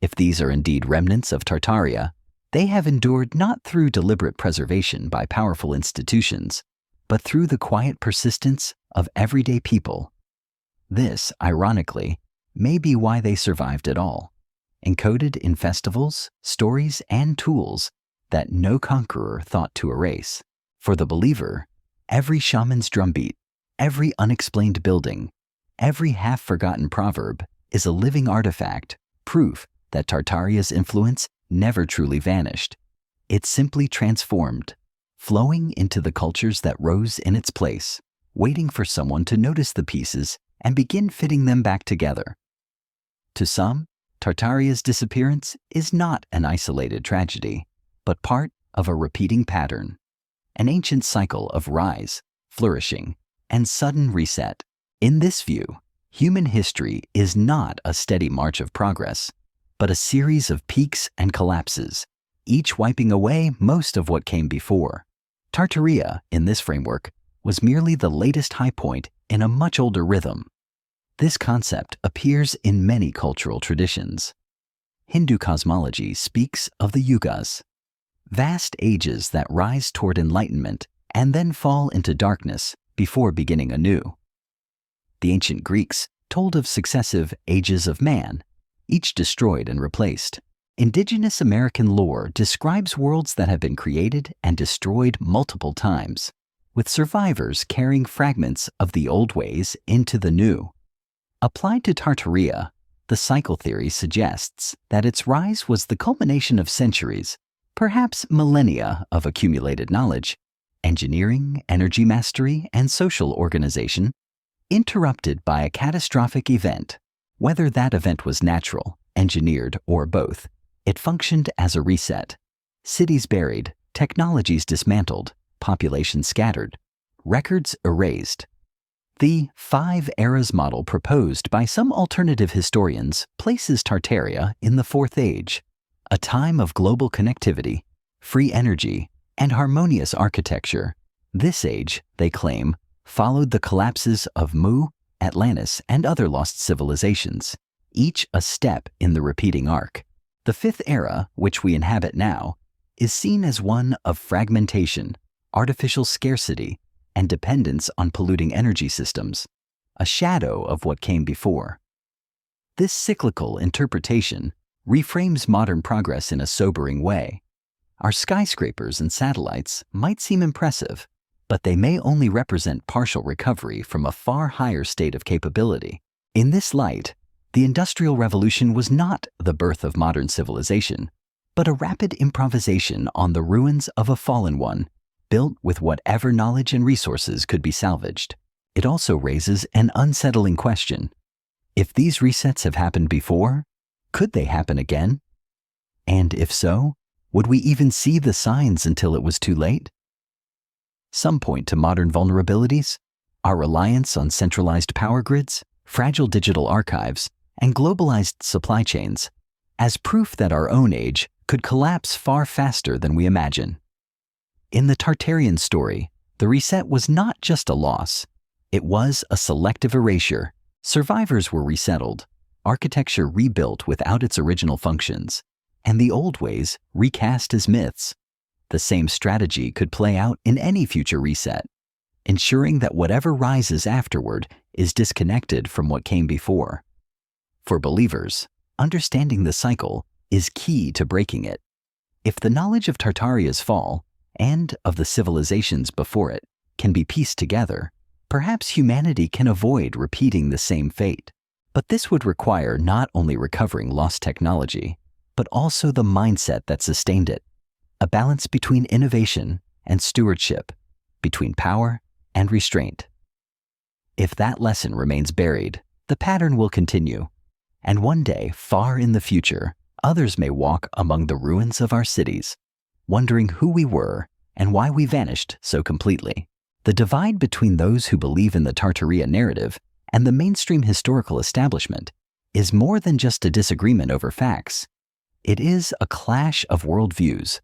If these are indeed remnants of Tartaria, they have endured not through deliberate preservation by powerful institutions, but through the quiet persistence of everyday people. This, ironically, may be why they survived at all, encoded in festivals, stories, and tools that no conqueror thought to erase. For the believer, every shaman's drumbeat, every unexplained building, every half-forgotten proverb is a living artifact, proof that Tartaria's influence never truly vanished. It simply transformed, flowing into the cultures that rose in its place, waiting for someone to notice the pieces and begin fitting them back together. To some, Tartaria's disappearance is not an isolated tragedy, but part of a repeating pattern, an ancient cycle of rise, flourishing, and sudden reset. In this view, human history is not a steady march of progress, but a series of peaks and collapses, each wiping away most of what came before. Tartaria, in this framework, was merely the latest high point in a much older rhythm. This concept appears in many cultural traditions. Hindu cosmology speaks of the yugas, vast ages that rise toward enlightenment and then fall into darkness before beginning anew. The ancient Greeks told of successive ages of man, each destroyed and replaced. Indigenous American lore describes worlds that have been created and destroyed multiple times, with survivors carrying fragments of the old ways into the new. Applied to Tartaria, the cycle theory suggests that its rise was the culmination of centuries, perhaps millennia of accumulated knowledge, engineering, energy mastery, and social organization, interrupted by a catastrophic event. Whether that event was natural, engineered, or both, it functioned as a reset. Cities buried, technologies dismantled, populations scattered, records erased. The 5 eras model proposed by some alternative historians places Tartaria in the Fourth Age, a time of global connectivity, free energy, and harmonious architecture. This age, they claim, followed the collapses of Mu, Atlantis, and other lost civilizations, each a step in the repeating arc. The 5th era, which we inhabit now, is seen as one of fragmentation, artificial scarcity, and dependence on polluting energy systems, a shadow of what came before. This cyclical interpretation reframes modern progress in a sobering way. Our skyscrapers and satellites might seem impressive, but they may only represent partial recovery from a far higher state of capability. In this light, the Industrial Revolution was not the birth of modern civilization, but a rapid improvisation on the ruins of a fallen one, built with whatever knowledge and resources could be salvaged. It also raises an unsettling question. If these resets have happened before, could they happen again? And if so, would we even see the signs until it was too late? Some point to modern vulnerabilities, our reliance on centralized power grids, fragile digital archives, and globalized supply chains, as proof that our own age could collapse far faster than we imagine. In the Tartarian story, the reset was not just a loss. It was a selective erasure. Survivors were resettled, architecture rebuilt without its original functions, and the old ways recast as myths. The same strategy could play out in any future reset, ensuring that whatever rises afterward is disconnected from what came before. For believers, understanding the cycle is key to breaking it. If the knowledge of Tartaria's fall, and of the civilizations before it, can be pieced together, perhaps humanity can avoid repeating the same fate. But this would require not only recovering lost technology, but also the mindset that sustained it. A balance between innovation and stewardship, between power and restraint. If that lesson remains buried, the pattern will continue, and one day, far in the future, others may walk among the ruins of our cities, wondering who we were and why we vanished so completely. The divide between those who believe in the Tartaria narrative and the mainstream historical establishment is more than just a disagreement over facts. It is a clash of worldviews.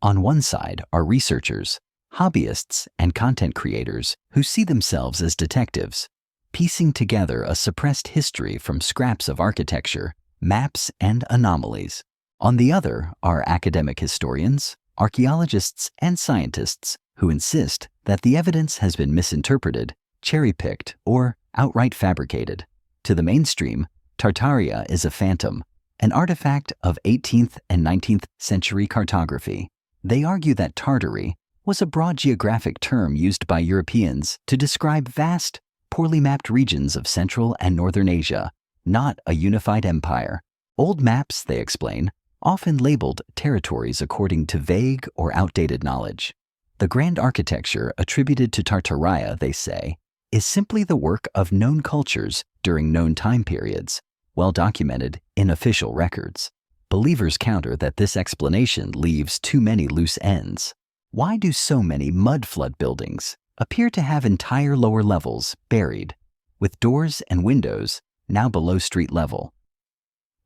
On one side are researchers, hobbyists, and content creators who see themselves as detectives, piecing together a suppressed history from scraps of architecture, maps, and anomalies. On the other are academic historians, archaeologists, and scientists who insist that the evidence has been misinterpreted, cherry-picked, or outright fabricated. To the mainstream, Tartaria is a phantom, an artifact of 18th and 19th century cartography. They argue that Tartary was a broad geographic term used by Europeans to describe vast, poorly mapped regions of Central and Northern Asia, not a unified empire. Old maps, they explain, often labeled territories according to vague or outdated knowledge. The grand architecture attributed to Tartaria, they say, is simply the work of known cultures during known time periods, well documented in official records. Believers counter that this explanation leaves too many loose ends. Why do so many mud flood buildings appear to have entire lower levels buried, with doors and windows now below street level?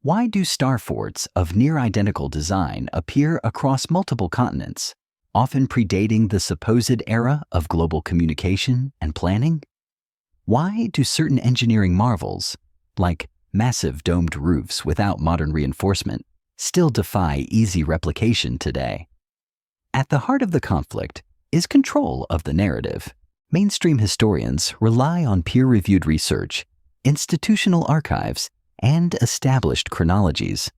Why do star forts of near-identical design appear across multiple continents, often predating the supposed era of global communication and planning? Why do certain engineering marvels, like massive domed roofs without modern reinforcement, still defy easy replication today? At the heart of the conflict is control of the narrative. Mainstream historians rely on peer-reviewed research, institutional archives, and established chronologies.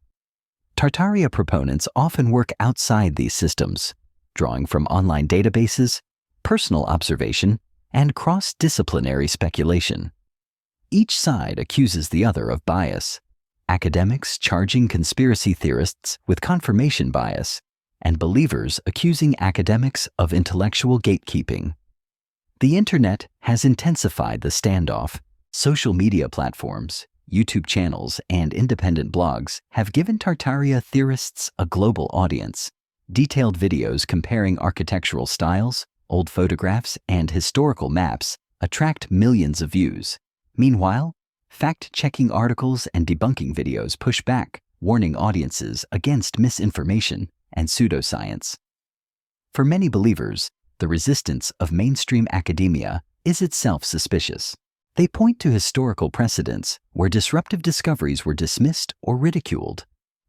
Tartaria proponents often work outside these systems, drawing from online databases, personal observation, and cross-disciplinary speculation. Each side accuses the other of bias, academics charging conspiracy theorists with confirmation bias, and believers accusing academics of intellectual gatekeeping. The internet has intensified the standoff. Social media platforms, YouTube channels, and independent blogs have given Tartaria theorists a global audience. Detailed videos comparing architectural styles, old photographs, and historical maps attract millions of views. Meanwhile, fact-checking articles and debunking videos push back, warning audiences against misinformation and pseudoscience. For many believers, the resistance of mainstream academia is itself suspicious. They point to historical precedents where disruptive discoveries were dismissed or ridiculed,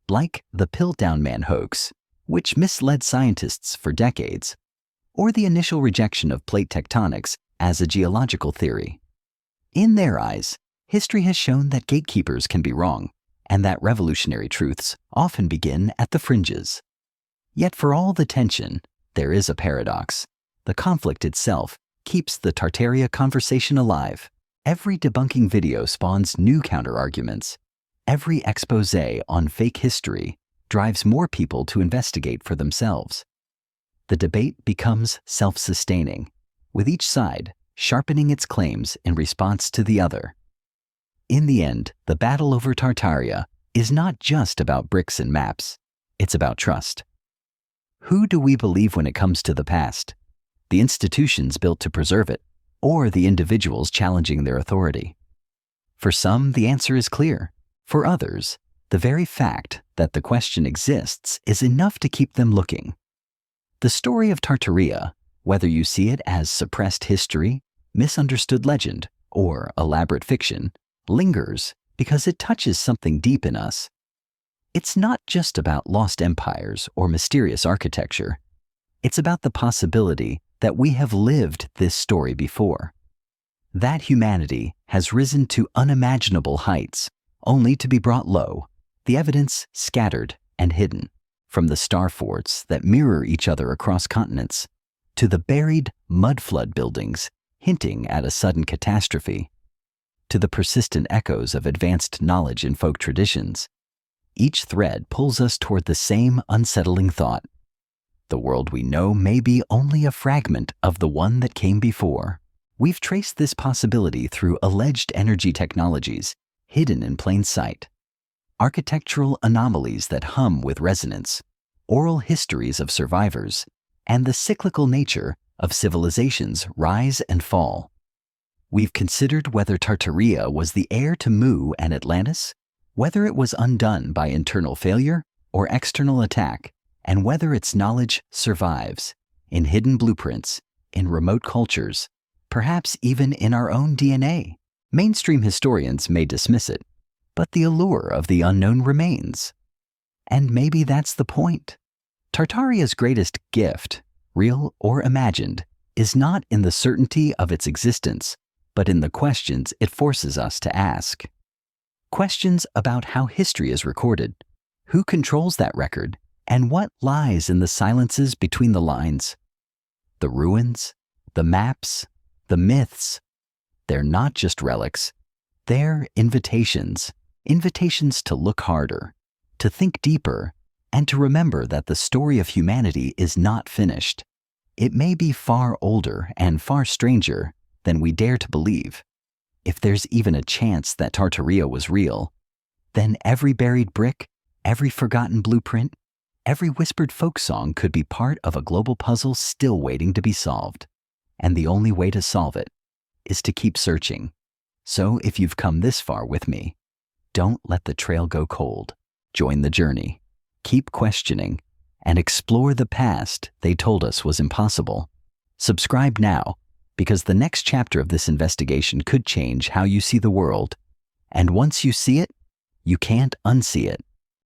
like the Piltdown Man hoax, which misled scientists for decades, or the initial rejection of plate tectonics as a geological theory. In their eyes, history has shown that gatekeepers can be wrong, and that revolutionary truths often begin at the fringes. Yet for all the tension, there is a paradox. The conflict itself keeps the Tartaria conversation alive. Every debunking video spawns new counterarguments. Every expose on fake history drives more people to investigate for themselves. The debate becomes self-sustaining, with each side sharpening its claims in response to the other. In the end, the battle over Tartaria is not just about bricks and maps. It's about trust. Who do we believe when it comes to the past? The institutions built to preserve it, or the individuals challenging their authority? For some, the answer is clear. For others, the very fact that the question exists is enough to keep them looking. The story of Tartaria, whether you see it as suppressed history, misunderstood legend, or elaborate fiction, lingers because it touches something deep in us. It's not just about lost empires or mysterious architecture. It's about the possibility that we have lived this story before. That humanity has risen to unimaginable heights, only to be brought low, the evidence scattered and hidden, from the star forts that mirror each other across continents, to the buried mud-flood buildings hinting at a sudden catastrophe, to the persistent echoes of advanced knowledge in folk traditions. Each thread pulls us toward the same unsettling thought. The world we know may be only a fragment of the one that came before. We've traced this possibility through alleged energy technologies hidden in plain sight, architectural anomalies that hum with resonance, oral histories of survivors, and the cyclical nature of civilizations' rise and fall. We've considered whether Tartaria was the heir to Mu and Atlantis, whether it was undone by internal failure or external attack, and whether its knowledge survives in hidden blueprints, in remote cultures, perhaps even in our own DNA. Mainstream historians may dismiss it, but the allure of the unknown remains. And maybe that's the point. Tartaria's greatest gift, real or imagined, is not in the certainty of its existence, but in the questions it forces us to ask. Questions about how history is recorded, who controls that record, and what lies in the silences between the lines. The ruins, the maps, the myths, they're not just relics. They're invitations, invitations to look harder, to think deeper, and to remember that the story of humanity is not finished. It may be far older and far stranger than we dare to believe. If there's even a chance that Tartaria was real, then every buried brick, every forgotten blueprint, every whispered folk song could be part of a global puzzle still waiting to be solved. And the only way to solve it is to keep searching. So if you've come this far with me, don't let the trail go cold. Join the journey. Keep questioning and explore the past they told us was impossible. Subscribe now, because the next chapter of this investigation could change how you see the world. And once you see it, you can't unsee it.